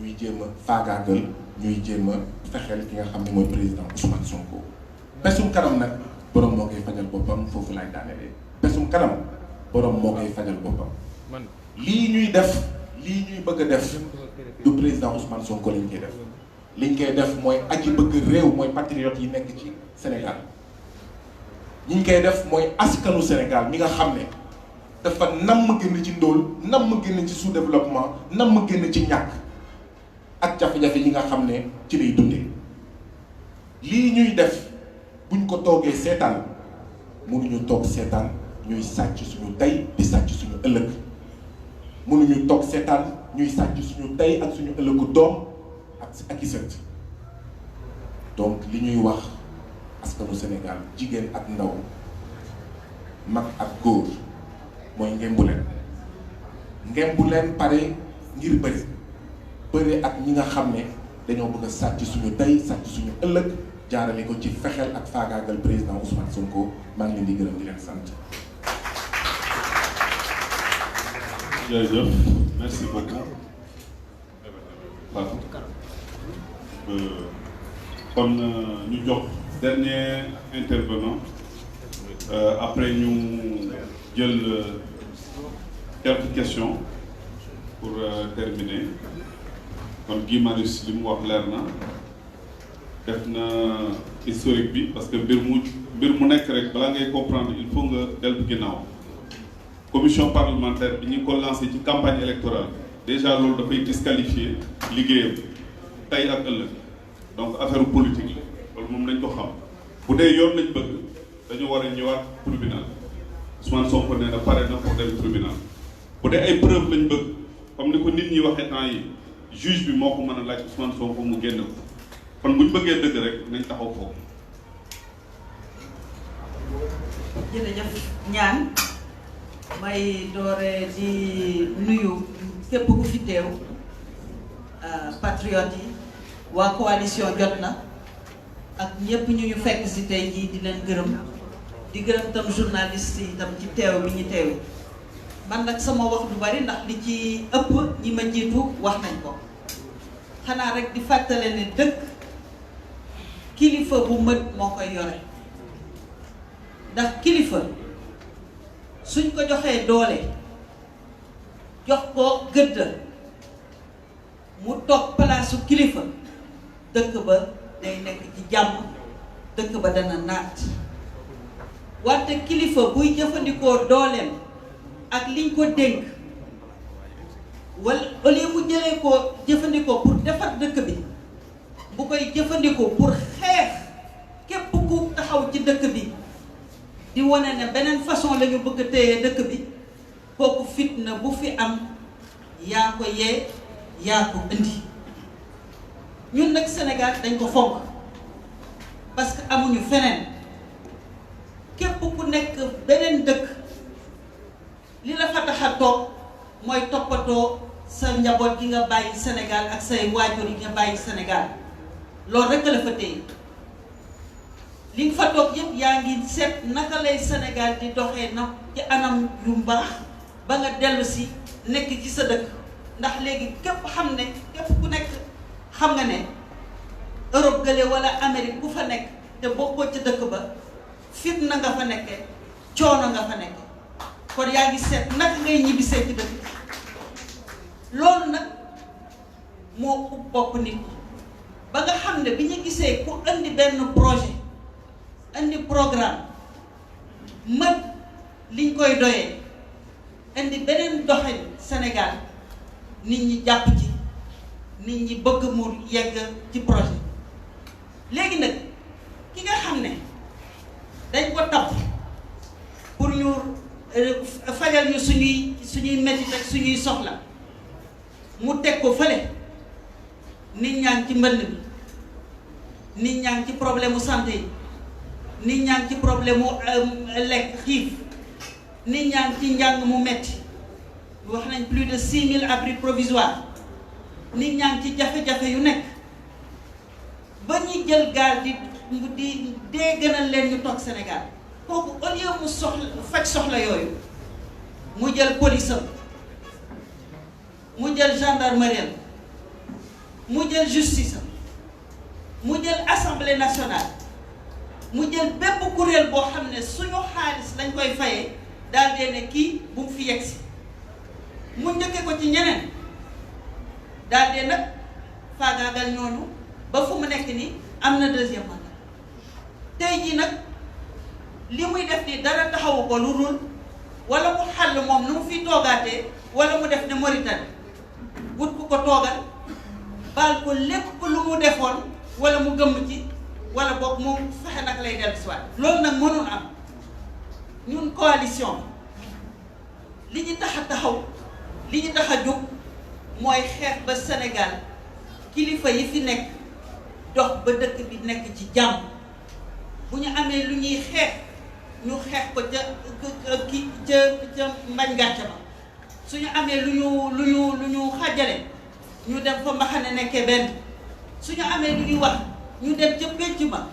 ñuy jéem a faagaagal ñuy jéem a fexeel ki nga xam ne mooy président Ousmane Sonko. pesum kanam nag borom moo koy fajal boppam foofu laay daanelee pesum kanam borom moo koy fajal boppam lii ñuy def lii ñuy bëgg a def du président Ousmane Sonko lañ koy def liñ koy def mooy aji bëgg réew mooy patriote yi nekk ci Sénégal ñi ñu koy def mooy askanu Sénégal mi nga xam ne dafa namm génn ci ndóol namm génn ci sous-développement namm génn ci ñàkk ak jafe-jafe yi nga xam ne ci lay dundee lii ñuy def buñ ko toogee seetaan mënuñu toog seetaan ñuy sàcc suñu tey di sàcc suñu ëllëg mënuñu toog seetaan ñuy sàcc suñu tey ak suñu ëllëgu doom ak i sët donc li ñuy wax askanu Sénégal jigéen ak ndaw mag ak góor mooy ngembu leen pare ngir bëri ak ñi nga xam ne dañoo bëgg a sàcc suñu tey sàcc suñu ëllëg jaarale ko ci fexeel ak faagaagal président Ousmane Sonko maa ngi leen di gërëm di leen sant. jërëjëf merci beaucoup Fatou kon ñu jox dernier intervenant après ñu jël quelques questions pour terminer kon Guy Marius li mu wax leer na def na historique bi parce que mbir mu nekk rek balaa ngay comprendre il faut nga dellu ginnaaw commission parlementaire bi ñu ko lancé ci campagne électorale déjà loolu dafay disqualifier liggéeyam tey ak ëllëg donc affaire politique la loolu moom nañ ko xam bu dee yoon lañ bëgg dañu war a ñëwaat tribunal Ousmane Sonko nee na pare na pour dem tribunal bu dee ay preuve lañ bëgg comme ni ko nit ñi waxee temps yi juge bi moo ko mën a laaj Ousmane Sonko mu génn ko kon buñ bëggee dëgg rek nañ taxaw foofu. jërëjëf ñaan may doore di nuyu képp ku fi teew patriote yi waa coalition jot na ak ñëpp ñu fekk si tey jii di leen gërëm di gërëm tam journaliste yi tam ci teew bi ñu teew man nag sama wax du bari ndax li ci ëpp ñi ma jiitu wax nañ ko xanaa rek di fàttale ne dëkk kilifa bu mët moo koy yore ndax kilifa suñ ko joxee doole jox ko gëdd mu toog palaasu kilifa dëkk ba day nekk ci jàmm dëkk ba dana naat wante kilifa buy jëfandikoo dooleem ak liñ ko dénk wala au lieu mu jëlee ko jëfandikoo pour defar dëkk bi bu koy jëfandikoo pour xeex képp ku taxaw ci dëkk bi di wane ne beneen façon la ñu bëgg a téye dëkk bi kooku fitna bu fi am yaa ko yee yaa ko indi ñun nag Sénégal dañ ko fonk parce que amuñu feneen képp ku nekk beneen dëkk li la fa tax a toog mooy toppatoo sa njaboot gi nga bàyyi Sénégal ak say waajur yi nga bàyyi Sénégal loolu rek la fa téye li nga fa toog yëpp yaa ngi seet naka lay Sénégal di doxee na ci anam yu baax ba nga dellu si nekk ci sa dëkk ndax léegi képp xam ne képp ku nekk xam nga ne Europe gële wala Amérique ku fa nekk te bokkoo ca dëkk ba fitna nga fa nekkee coono nga fa nekkee kon yaa ngi seet naka ngay ñibbisee ci dëkk loolu nag moo ub bopp nit ba nga xam ne bi ñu gisee ku indi benn projet indi programme mët liñ koy doyee indi beneen doxin Sénégal nit ñi jàpp ci nit ñi bëgg mu yegg ci projet léegi nag ki nga xam ne dañ ko tabb pour ñu fajal ñu suñuy métit ak suñuy soxla mu teg ko fële nit ñaa ngi ci mbënd bi nit ñaa ngi ci problème mu santé yi nit ñaa ngi ci problème mu lekk xiif nit ñaa ngi ci njàng mu metti wax nañ plus de 6000 abris provisoires nit ñaa ngi ci jafe-jafe yu nekk ba ñuy jël gaal di dee gënal leen ñu toog Sénégal kooku au lieu mu soxla faj soxla yooyu mu jël police am mu jël gendarmerie mu jël justice am mu jël assemblée nationale mu jël bépp kuréel boo xam ne suñu xaalis lañ koy fayee daal dee ne kii bu mu fi yegsi mu njëkke ko ci ñeneen daal dee nag faagaagal ñooñu ba fu mu nekk ni am na deuxième mandat tey jii nag li muy def ni dara taxawu ko lu dul wala mu xàll moom nu mu fi toogaatee wala mu def ne Mauritanie wut ku ko toogal baal ko lépp lu mu defoon wala mu gëmm ci wala boog mu fexe nag lay dellu si waat loolu nag mënul am ñun coalition li ñu tax a taxaw li ñu tax a jóg mooy xeex ba Sénégal kilifa yi fi nekk dox ba dëkk bi nekk ci jàmm bu ñu amee lu ñuy xeex ñu xeex ko ca mbañ gàcce ba suñu amee lu ñu xàjjale ñu dem fa mbaxane nekkee benn suñu amee lu ñuy wax ñu dem ca pénc ma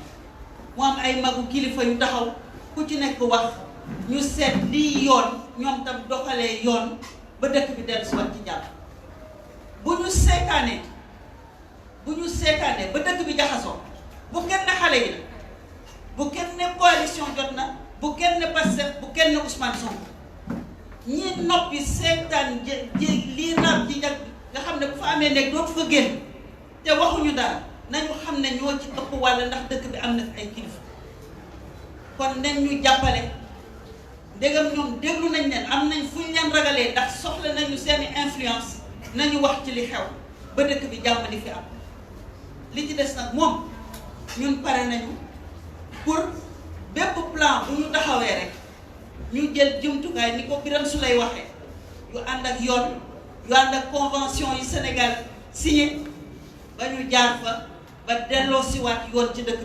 mu am ay magu kilifa yu taxaw ku ci nekk wax ñu seet lii yoon ñoom tam doxalee yoon ba dëkk bi dellu si wat ci jàmm bu ñu seetaanee ba dëkk bi jaxasoo bu kenn ne xale yi la bu kenn ne coalition jot na bu kenn ne Pastef bu kenn ne Ousmane Sonko ñi noppi seetaan lii raam ci jag nga xam ne bu fa amee nekk dootu fa génn te waxuñu dara nañu xam ne ñoo ci ëpp wàll ndax dëkk bi am na ay kilifa kon nañ ñu jàppale ndegam ñoom déglu nañ leen am nañ fu ñu leen ragalee ndax soxla nañu seeni influence nañu wax ci li xew ba dëkk bi jàmm di fi am li ci des nag moom ñun pare nañu pour bépp plan bu ñu taxawee rek ñu jël jumtukaay ni ko Birame Souleye waxee yu ànd ak yoon yu ànd ak convention yi Sénégal signé ba ñu jaar fa ba delloo siwaat yoon ci dëkk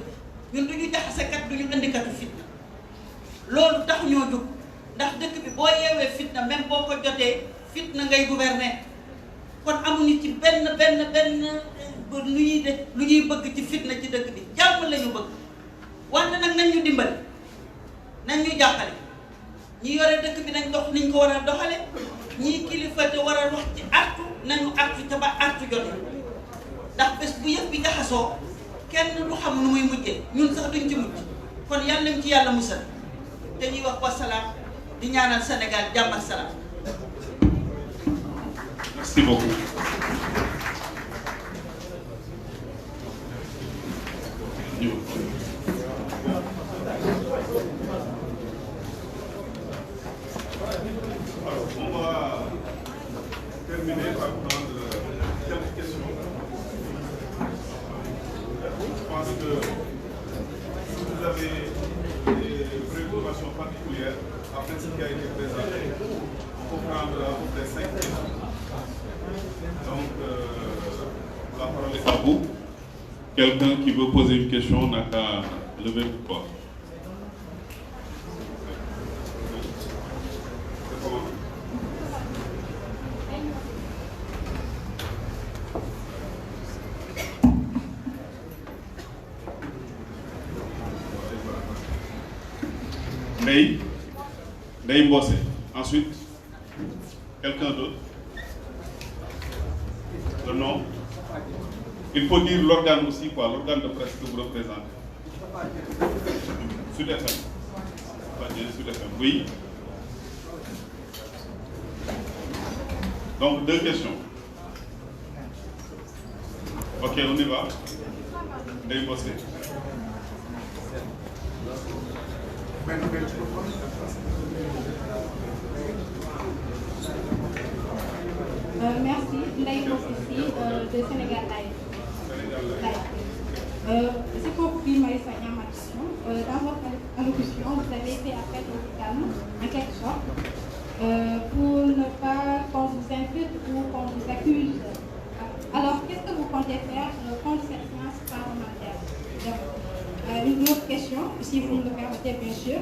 bi ñun duñu jaxasekat duñu indikatu fitna loolu tax ñoo jóg ndax dëkk bi boo yeewee fitna même boo ko jotee fitna ngay gouverner kon amuñu ci benn lu ñuy bëgg ci fitna ci dëkk bi jàmm lañu bëgg wante nag nañ ñu dimbali nañ ñu jàppale ñi yore dëkk bi nañ dox niñ ko war a doxale ñii kilifa te war a wax ci artu nañu artu te ba artu jote ndax bés bu yëf bi jaxasoo kenn du xam nu muy mujjee ñun sax duñ ci mujj kon yàlla nañ ci yàlla musal te ñuy wax wasalaam di ñaanal Sénégal jàmm ak salaam. Merci beaucoup. Alors, on va terminer par prendre quelques questions. Je pense que si vous avez des préoccupations particulières après ce qui a été présenté, il faut prendre à peu près 5 questions. Donc, la parole est à vous. Quelqu'un qui veut poser une question n'a qu'à lever le doigt. Ndeye Mbossé. Ensuite, quelqu'un d'autre? Le nom? Il faut dire l'organe aussi, quoi, l'organe de presse que vous représentez. Sud FM. Pas bien, Sud FM. Oui. Donc, 2 questions. Ok, on y va. Ndeye Mbossé. Merci, Ndeye Mbossé de Sénégal Live. C'est pour Guy-Marius Sagna ma question. Dans votre allocution, vous avez fait appel au calme, en quelque sorte, pour ne pas qu'on vous impute ou qu'on vous accuse. Alors, qu'est-ce que vous comptez faire contre cette séance parlementaire? Une autre question, si vous me le permettez, bien sûr.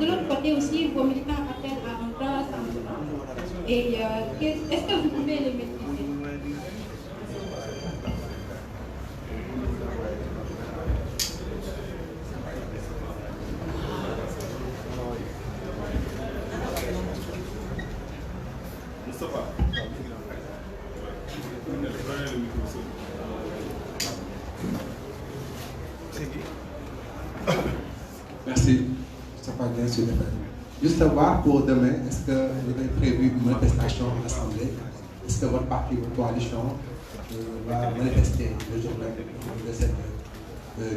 De l'autre côté aussi, vos militants appellent à un grand rassemblement. Et est-ce que vous pouvez les maîtriser? Merci. Ça va bien sûr. Juste savoir pour demain, est-ce que vous avez prévu une manifestation à l'Assemblée? Est-ce que votre parti, votre coalition va manifester le jour même de cette,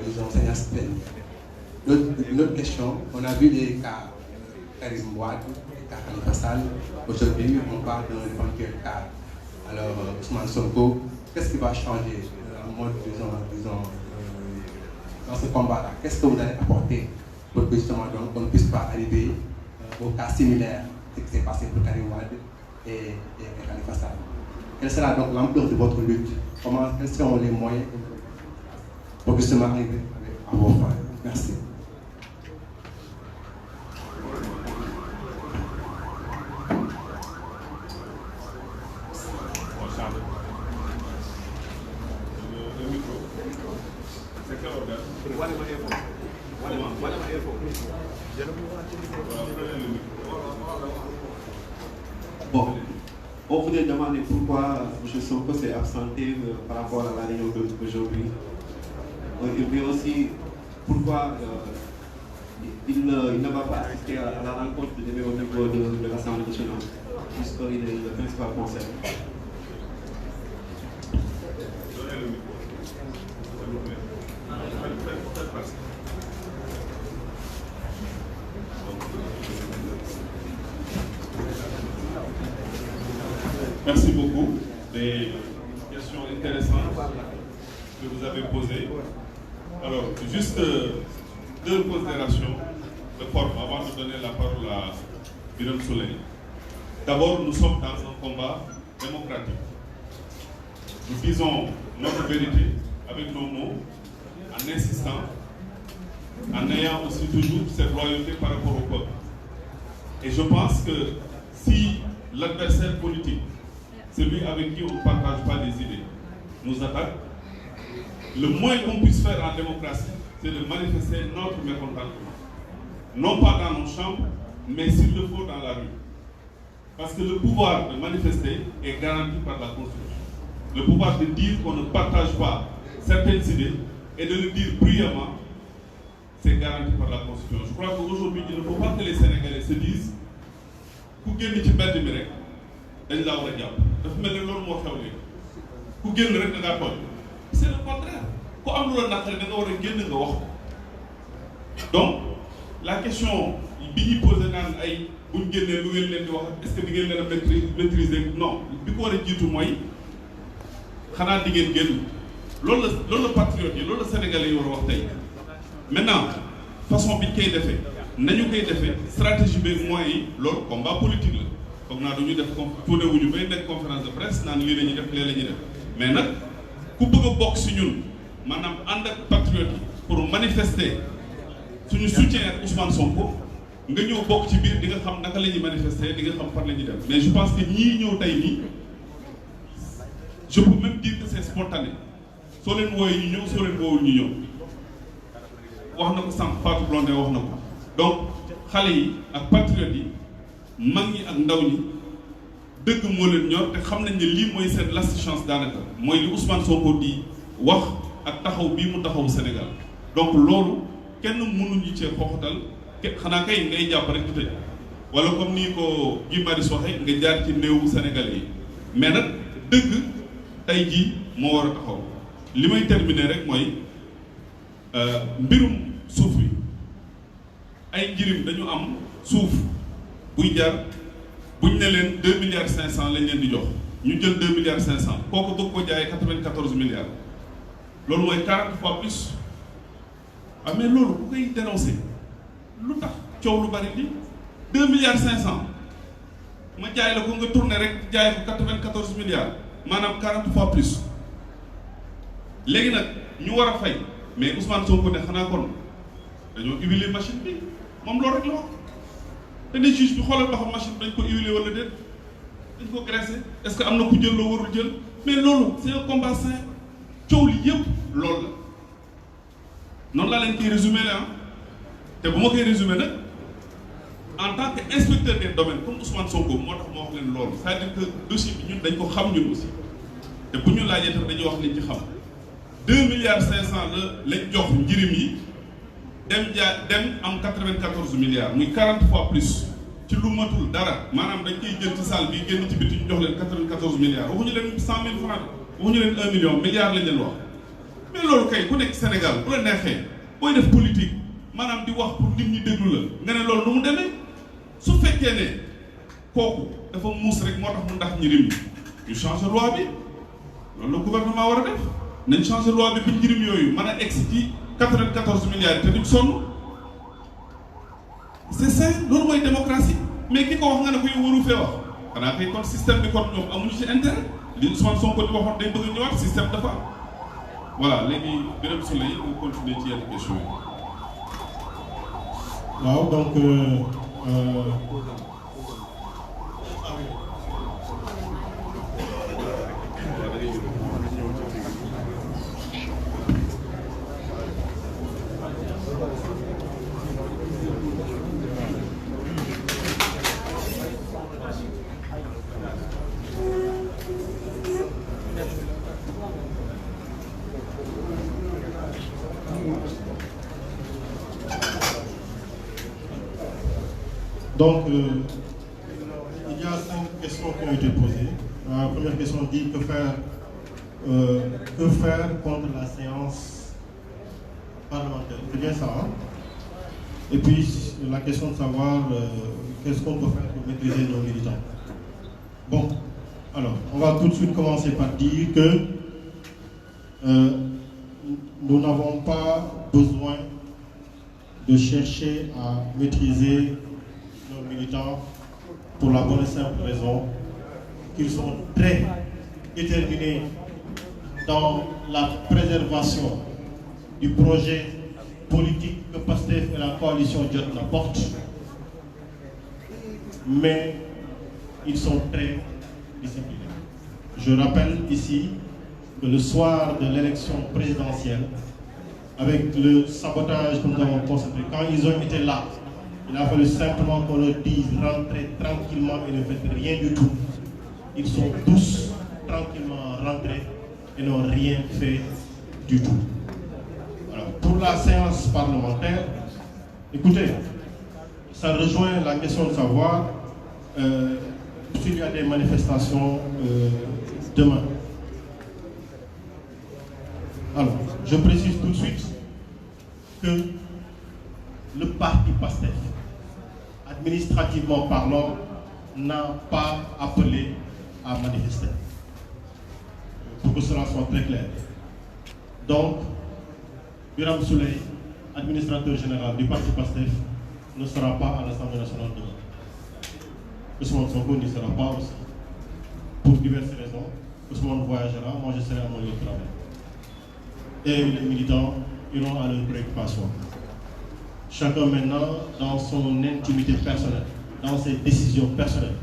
disons, séance plénière? Une autre question, on a vu les cas Karim Wade, les cas Khalifa Sall. Aujourd'hui, on parle d'un éventuel cas. Alors, Ousmane Sonko, qu'est-ce qui va changer en mode, disons, dans ce combat-là? Qu'est-ce que vous allez apporter pour que justement on ne puisse pas arriver au cas similaire qui s'est passé pour Karim Wade et Khalifa Sall? Quelle sera donc l'ampleur de votre lutte? Quels seront les moyens pour justement arriver à vos fins? Merci. Bon, on voudrait demander pourquoi M. Sonko s'est absenté par rapport à la réunion d'aujourd'hui. Et puis aussi, pourquoi il ne va pas assister à la rencontre de demain au niveau de l'Assemblée nationale, puisqu'il est le principal conseil. Merci beaucoup. Des questions intéressantes. que vous avez posées. Alors, juste deux considérations de forme avant de donner la parole à Birame Souleye. D'abord, nous sommes dans un combat démocratique. Nous disons notre vérité avec nos mots, en insistant, en ayant aussi toujours cette loyauté par rapport au peuple. Et je pense que si l'adversaire politique, celui avec qui on ne partage pas les idées, nous attaque, le moins qu'on puisse faire en démocratie, c'est de manifester notre mécontentement. Non pas dans nos chambres, mais s'il le faut dans la rue. Parce que le pouvoir de manifester est garanti par la Constitution. Le pouvoir de dire qu'on ne partage pas certaines idées et de le dire bruyamment, c'est garanti par la Constitution. Je crois qu'aujourd'hui, il ne faut pas que les Sénégalais se disent ku génn ci mbedd mi rek dañ laa war a jàpp dafa mel ne loolu moo xew léegi ku génn rek da ngaa tooñ. C'est le contraire. Ku am lu la naqari da nga war a génn nga wax ko. Donc la question bi ñuy posé naan ay bu ñu génnee lu ngeen leen di wax est-ce que di ngeen leen a maîtriser non bi ko war a jiitu mooy xanaa di ngeen génn loolu la patriote yi loolu la sénégalais yi war a wax tey. Maintenant façon bi ñu koy defee nañu koy defee stratégie beeg moyens yi loolu combat politique la foog naa dañuy def tourné wuñu bay nekk conférence de presse naan lii la ñuy def lee la ñuy def mais nag ku bëgg a bokk si ñun maanaam ànd ak patriote yi pour manifester suñu soutien ak Ousmane Sonko nga ñëw bokk ci biir di nga xam naka la ñuy manifester di nga xam fan la ñuy def mais je pense que ñii ñëw tey nii je peux même dire que c'est spontané soo leen wooyee ñu ñëw soo leen woowul ñu ñëw. wax na ko sànq Fatou Blondin wax na ko donc xale yi ak patriotes yi mag ñi ak ndaw ñi dëgg moo leen ñor te xam nañ ne lii mooy seen last chance daanaka mooy li Ousmane Sonko di wax ak taxaw bii mu taxaw Sénégal donc loolu kenn mënuñu cee xooxatal xanaa kay ngay jàpp rek di tëj wala comme nii ko Guy Marius waxee nga jaar ci néewu Sénégalais yi mais nag dëgg tey jii moo war a taxaw li may terminer rek mooy mbirum suuf bi ay njirim dañu am suuf buy jar buñ ne leen 2 milliards 500 lañ leen di jox ñu jël 2 milliards 500 kooku bëgg ko jaayee 94 milliards loolu mooy 40 fois plus ah mais loolu bu koy dénoncer lu tax coow lu bari li 2 milliards 500 ma jaay la ko nga tourné rek jaay ko 94 milliards maanaam 40 fois plus léegi nag ñu war a fay. mais Ousmane Sonko ne xanaa kon dañoo huiler machine bi moom loolu rek la wax te ne juge bi xoolal ba xam machine bi dañ ko huiler wala déet dañ ko graisser est-ce que am na ku jël loo warul jël mais loolu c'est un combat sain coow li yëpp loolu la noonu laa leen koy résumé la te bu ma koy résumé nag en tant que inspecteur des domaines comme Ousmane Sonko moo tax ma wax leen loolu c'est-à-dire que dossier bi ñun dañ ko xam ñun aussi te bu ñu laajee tam dañuy wax liñ ci xam 2 milliards 500 la lañ jox njirim yi dem am 94 milliards muy 40 fois plus ci lu matul dara maanaam dañ koy jël ci salle bi génn ci biti ñu jox leen 94 milliards waxuñu leen 100 000 francs waxuñu leen 1 million milliard lañ leen wax mais loolu kay ku nekk Sénégal bu la neexee booy def politique maanaam di wax pour nit ñi déglu la nga ne loolu nu mu demee su fekkee ne kooku dafa muus rek moo tax mu ndax njirim yi ñu changer loi bi loolu la gouvernement war a def nañ changer loi bi ba njirim yooyu mën a egg ci 94 milliards te duñ sonn c'est ça loolu mooy démocratie mais ki ko wax nga ne ko yow waru fee wax xanaa kay kon système bi kon ñoom amuñu ci intérêt li Ousmane Sonko di waxoon day bëgg a ñëwaat système dafa am voilà léegi Birame Souleye nga continuer ci yenn question yi. waaw donc Donc, il y a 5 questions qui ont été posées. La première question dit que faire contre la séance parlementaire. C'est bien ça, hein? Et puis, la question de savoir qu'est-ce qu'on peut faire pour maîtriser nos militants. Bon, alors, on va tout de suite commencer par dire que nous n'avons pas besoin de chercher à maîtriser nos militants pour la bonne et simple raison qu'ils sont très déterminés dans la préservation du projet politique que PASTEF et la coalition Jotna portent, mais ils sont très disciplinés. Je rappelle ici que le soir de l'élection présidentielle, avec le sabotage que nous avons constaté, quand ils ont été là, il a fallu simplement qu'on leur dise rentrez tranquillement et ne faites rien du tout. Ils sont tous tranquillement rentrés et n'ont rien fait du tout. Alors, pour la séance parlementaire, écoutez, ça rejoint la question de savoir s'il y a des manifestations demain. Alors, je précise tout de suite que le parti PASTEF, administrativement parlant, n'a pas appelé à manifester. Pour que cela soit très clair. Donc, Birame Souleye, administrateur général du parti PASTEF, ne sera pas à l'Assemblée nationale demain. Ousmane Sonko n'y sera pas aussi. Pour diverses raisons, Ousmane voyagera, moi je serai à mon lieu de travail. Et les militants iront à leurs préoccupations. Chacun maintenant, dans son intimité personnelle, dans ses décisions personnelles,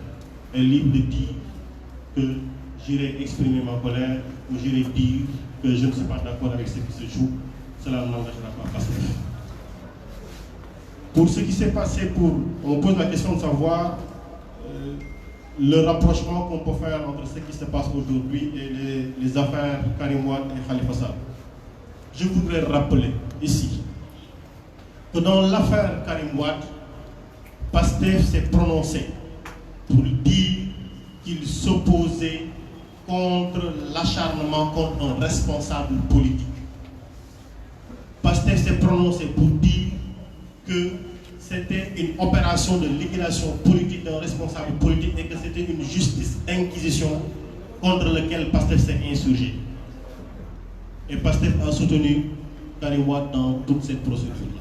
est libre de dire que j'irai exprimer ma colère ou j'irai dire que je ne suis pas d'accord avec ce qui se joue. Cela n'engagera pas PASTEF. Pour ce qui s'est passé, on pose la question de savoir le rapprochement qu'on peut faire entre ce qui se passe aujourd'hui et les affaires Karim Wade et Khalifa Sall. Je voudrais rappeler ici que dans l'affaire Karim Wade, PASTEF s'est prononcé pour dire qu'il s'opposait contre l'acharnement contre un responsable politique. PASTEF s'est prononcé pour dire que c'était une opération de liquidation politique d'un responsable politique et que c'était une justice d'inquisition contre laquelle PASTEF s'est insurgé. Et PASTEF a soutenu Karim Wade dans toute cette procédure-là.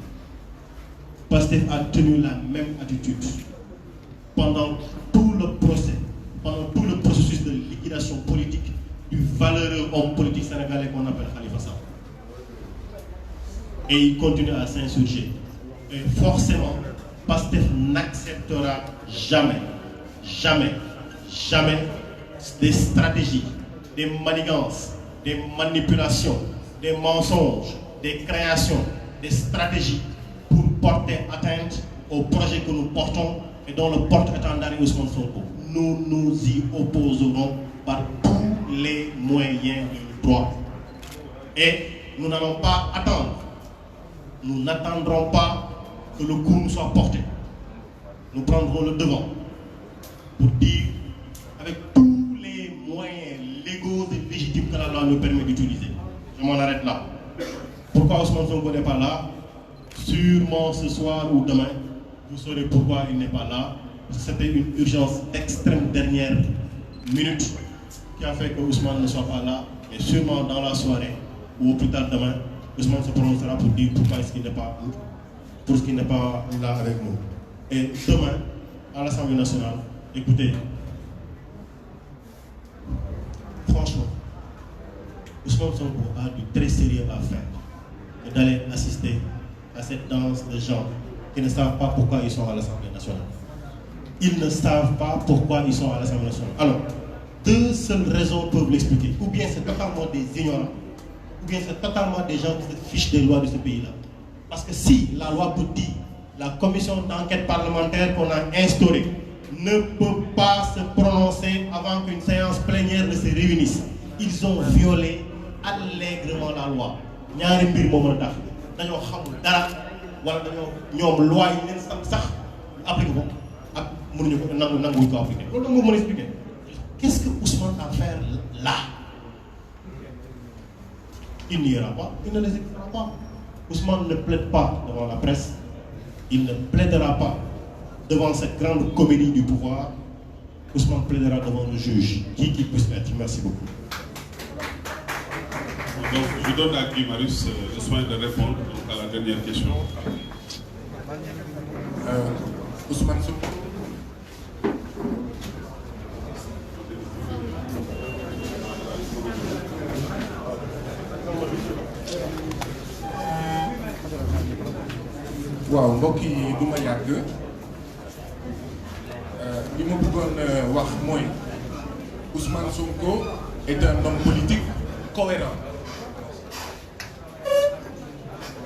PASTEF a tenu la même attitude pendant tout le procès, pendant tout le processus de liquidation politique du valeureux homme politique sénégalais qu'on appelle Khalifa Sall. Et il continue à s'insurger. Et forcément, PASTEF n'acceptera jamais, jamais, jamais des stratégies, des manigances, des manipulations, des mensonges, des créations, des stratégies pour porter atteinte au projet que nous portons et dont le porte-étendard est Ousmane Sonko. Nous nous y opposerons par tous les moyens du droit. Et nous n'allons pas attendre. Nous n'attendrons pas que le coup nous soit porté. Nous prendrons le devant pour dire, avec tous les moyens légaux et légitimes que la loi nous permet d'utiliser. Je m'en arrête là. Pourquoi Ousmane Sonko n'est pas là? Sûrement ce soir ou demain, vous saurez pourquoi il n'est pas là. C'était une urgence d'extrême dernière minute qui a fait que Ousmane ne soit pas là. Et sûrement dans la soirée ou au plus tard demain, Ousmane se prononcera pour dire pourquoi est-ce qu'il n'est pas pour ce qui n'est pas là avec nous. Et demain, à l'Assemblée nationale, écoutez, franchement, Ousmane Sonko a du très sérieux à faire et d'aller assister à cette danse de gens qui ne savent pas pourquoi ils sont à l'Assemblée nationale. Ils ne savent pas pourquoi ils sont à l'Assemblée nationale. Alors, deux seules raisons peuvent l'expliquer. Ou bien c'est totalement des ignorants, ou bien c'est totalement des gens qui se fichent des lois de ce pays-là. Parce que si la loi peut dire, la commission d'enquête parlementaire qu'on a instaurée ne peut pas se prononcer avant qu'une séance plénière ne se réunisse. Ils ont violé allègrement la loi. ñaari mbir moo mën a tax dañoo xamul dara wala dañoo ñoom loi yi leen sax appliqué ko ak mënuñu ko nanguwuñu ko appliqué. loolu da nga mën a expliquer. Qu'est-ce que Ousmane a à faire là? Il n'y ira pas, il ne les écoutera pas. Ousmane ne plaide pas devant la presse, il ne plaidera pas devant cette grande comédie du pouvoir. Ousmane plaidera devant le juge, qui qu'il puisse être. Merci beaucoup. Donc, je donne à Guy Marius le soin de répondre donc, à la dernière question. Ousmane Sonko. waaw mbokk yi du ma yàgg li ma bëggoon wax mooy Ousmane Sonko est un homme politique cohérent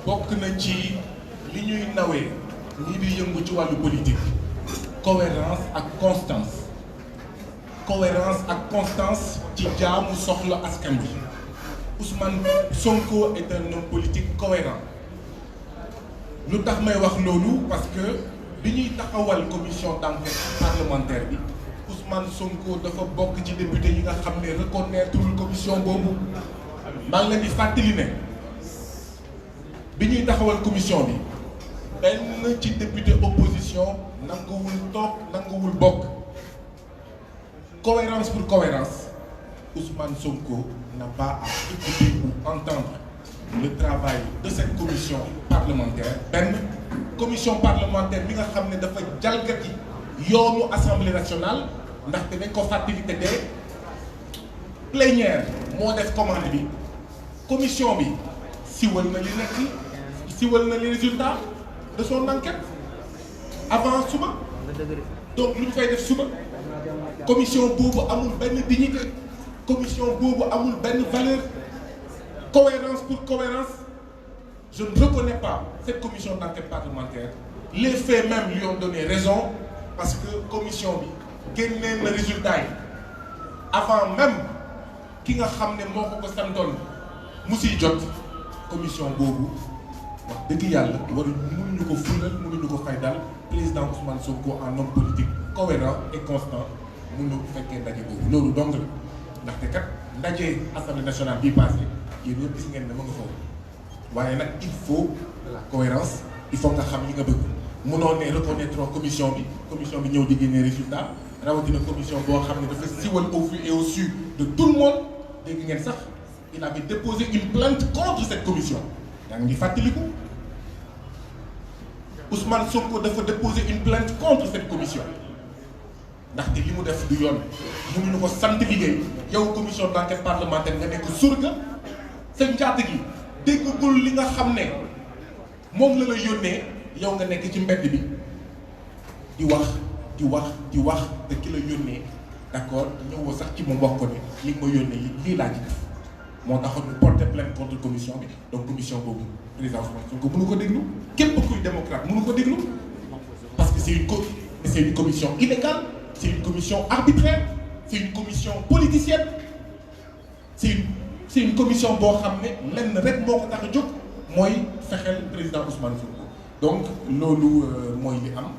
bokk na ci li ñuy nawee ñi di yëngu ci wàllu politique cohérence ak constance ci jaamu soxla askan bi Ousmane Sonko est un homme politique cohérent lu tax may wax loolu parce que bi ñuy taxawal commission d'enquête parlementaire bi Ousmane Sonko dafa bokk ci député yi nga xam ne reconnaître commission boobu maa ngi leen di fàttali ne bi ñuy taxawal commission bi benn ci député opposition nanguwul toog nanguwul bokk cohérence pour cohérence Ousmane Sonko n'a pas à écouter ou entendre le travail de cette commission parlementaire benn commission parlementaire bi nga xam ne dafa jalgati yoonu assemblée nationale ndaxte dañ ko fàttali te dee plénière moo def commande bi commission bi siwal na li nekk siwal na les résultats de son enquête avant suba donc lu ñu koy def suba commission boobu amul benn dignité commission boobu amul benn valeur cohérence pour cohérence je ne reconnais pas cette commission d'enquête parlementaire les faits même lui ont donné raison parce que commission bi génnee na résultat yi avant même ki nga xam ne moo ko santoon mu siy jot commission boobu wax dëgg yàlla mënuñu ko fulal mënuñu ko faydal président Ousmane Sonko en homme politique cohérent et constant mënu fekkee ndaje boobu loolu donc la ndaxte kat ndaje assemblée nationale bii passé yéen ñëpp gis ngeen ne ma nga foofu waaye nag il faut de la cohérence il faut nga xam li nga bëgg mënoo ne reconnaître commission bi ñëw di génne résultat rawatina commission boo xam ne dafa siwal au vu et au su de tout le monde dégg ngeen sax il avait déposé une plainte contre cette commission yaa ngi fàttaliku Ousmane Sonko dafa déposé une plainte contre cette commission ndaxte li mu def du yoon mënuñu ko sant liggéey yow commission d'enquête parlementaire nga nekk surga sa njaat gi déggul li nga xam ne moom la yónnee yow nga nekk ci mbedd bi di wax te ki la yónnee d'accord ñëwoo sax ci moom wax ko ne li nga ma yónnee lii laa ci def moo taxoon ñu porter plainte contre commission bi donc commission boobu président Ousmane Sonko mënu ko déglu képp kuy démocrate mënu ko déglu parce que c'est une commission illégale c'est une commission arbitraire c'est une commission politicienne c'est une commission boo xam ne lenn rek moo ko tax a jóg mooy fexeel président Ousmane Sonko donc loolu mooy li am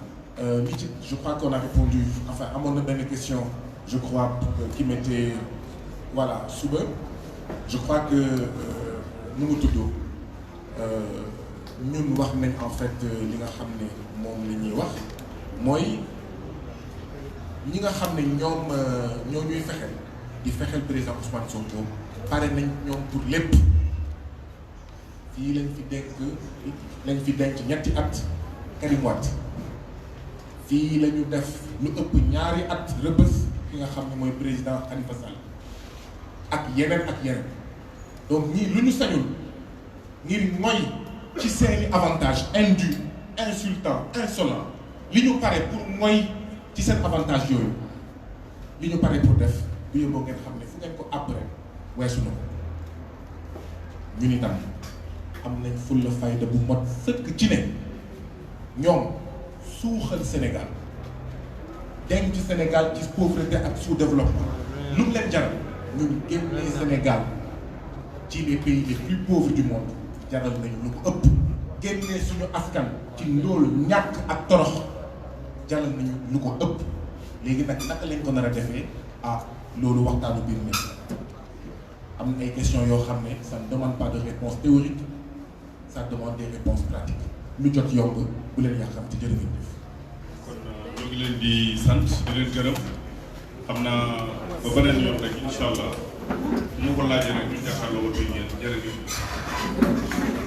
li ci je crois qu'on a répondu enfin amoon na benn question je crois qui m'était voilà suba je crois que nu mu tudd ñun wax nañ en fait li nga xam ne moom la ñuy wax mooy ñi nga xam ne ñoom ñoo ñuy fexeel di fexeel président Ousmane Sonko pare nañ ñoom pour lépp fii lañ fi denc ñetti at Karim Wade fii la ñu def lu ëpp ñaari at rëbës ki nga xam ne mooy président Khalifa Sall ak yeneen donc ñii lu ñu sañul ngir mooy ci seeni avantage indu insultant insolent li ñu pare pour mooy ci seen avantage yooyu li ñu pare pour def bu yóbboo ngeen xam ne fu ngeen ko après weesu na ko ñun itam am nañ fulla fayda bu mot sëkk ci ne ñoom suuxal Sénégal denc Sénégal ci pauvreté ak sous-développement lu mu leen jaral ñun génnee Sénégal ci les pays les plus pauvres du monde jaral nañu lu ko ëpp génnee suñu askan ci ndóol ñàkk ak torox jaral nañu lu ko ëpp léegi nag naka lañ ko nar a defee loolu waxtaanu biir nekk am na ay questions yoo xam ne ça ne demande pas de réponse théorique ça demande des réponses pratiques lu jot yomb bu leen yàqam ci jërë ngeen def. kon ñoo ngi leen di sant di leen gërëm xam naa ba beneen yoon rek incha allah. mu ko laajee rek ñu jàkkaarloo woon ak yéen jërëjëf.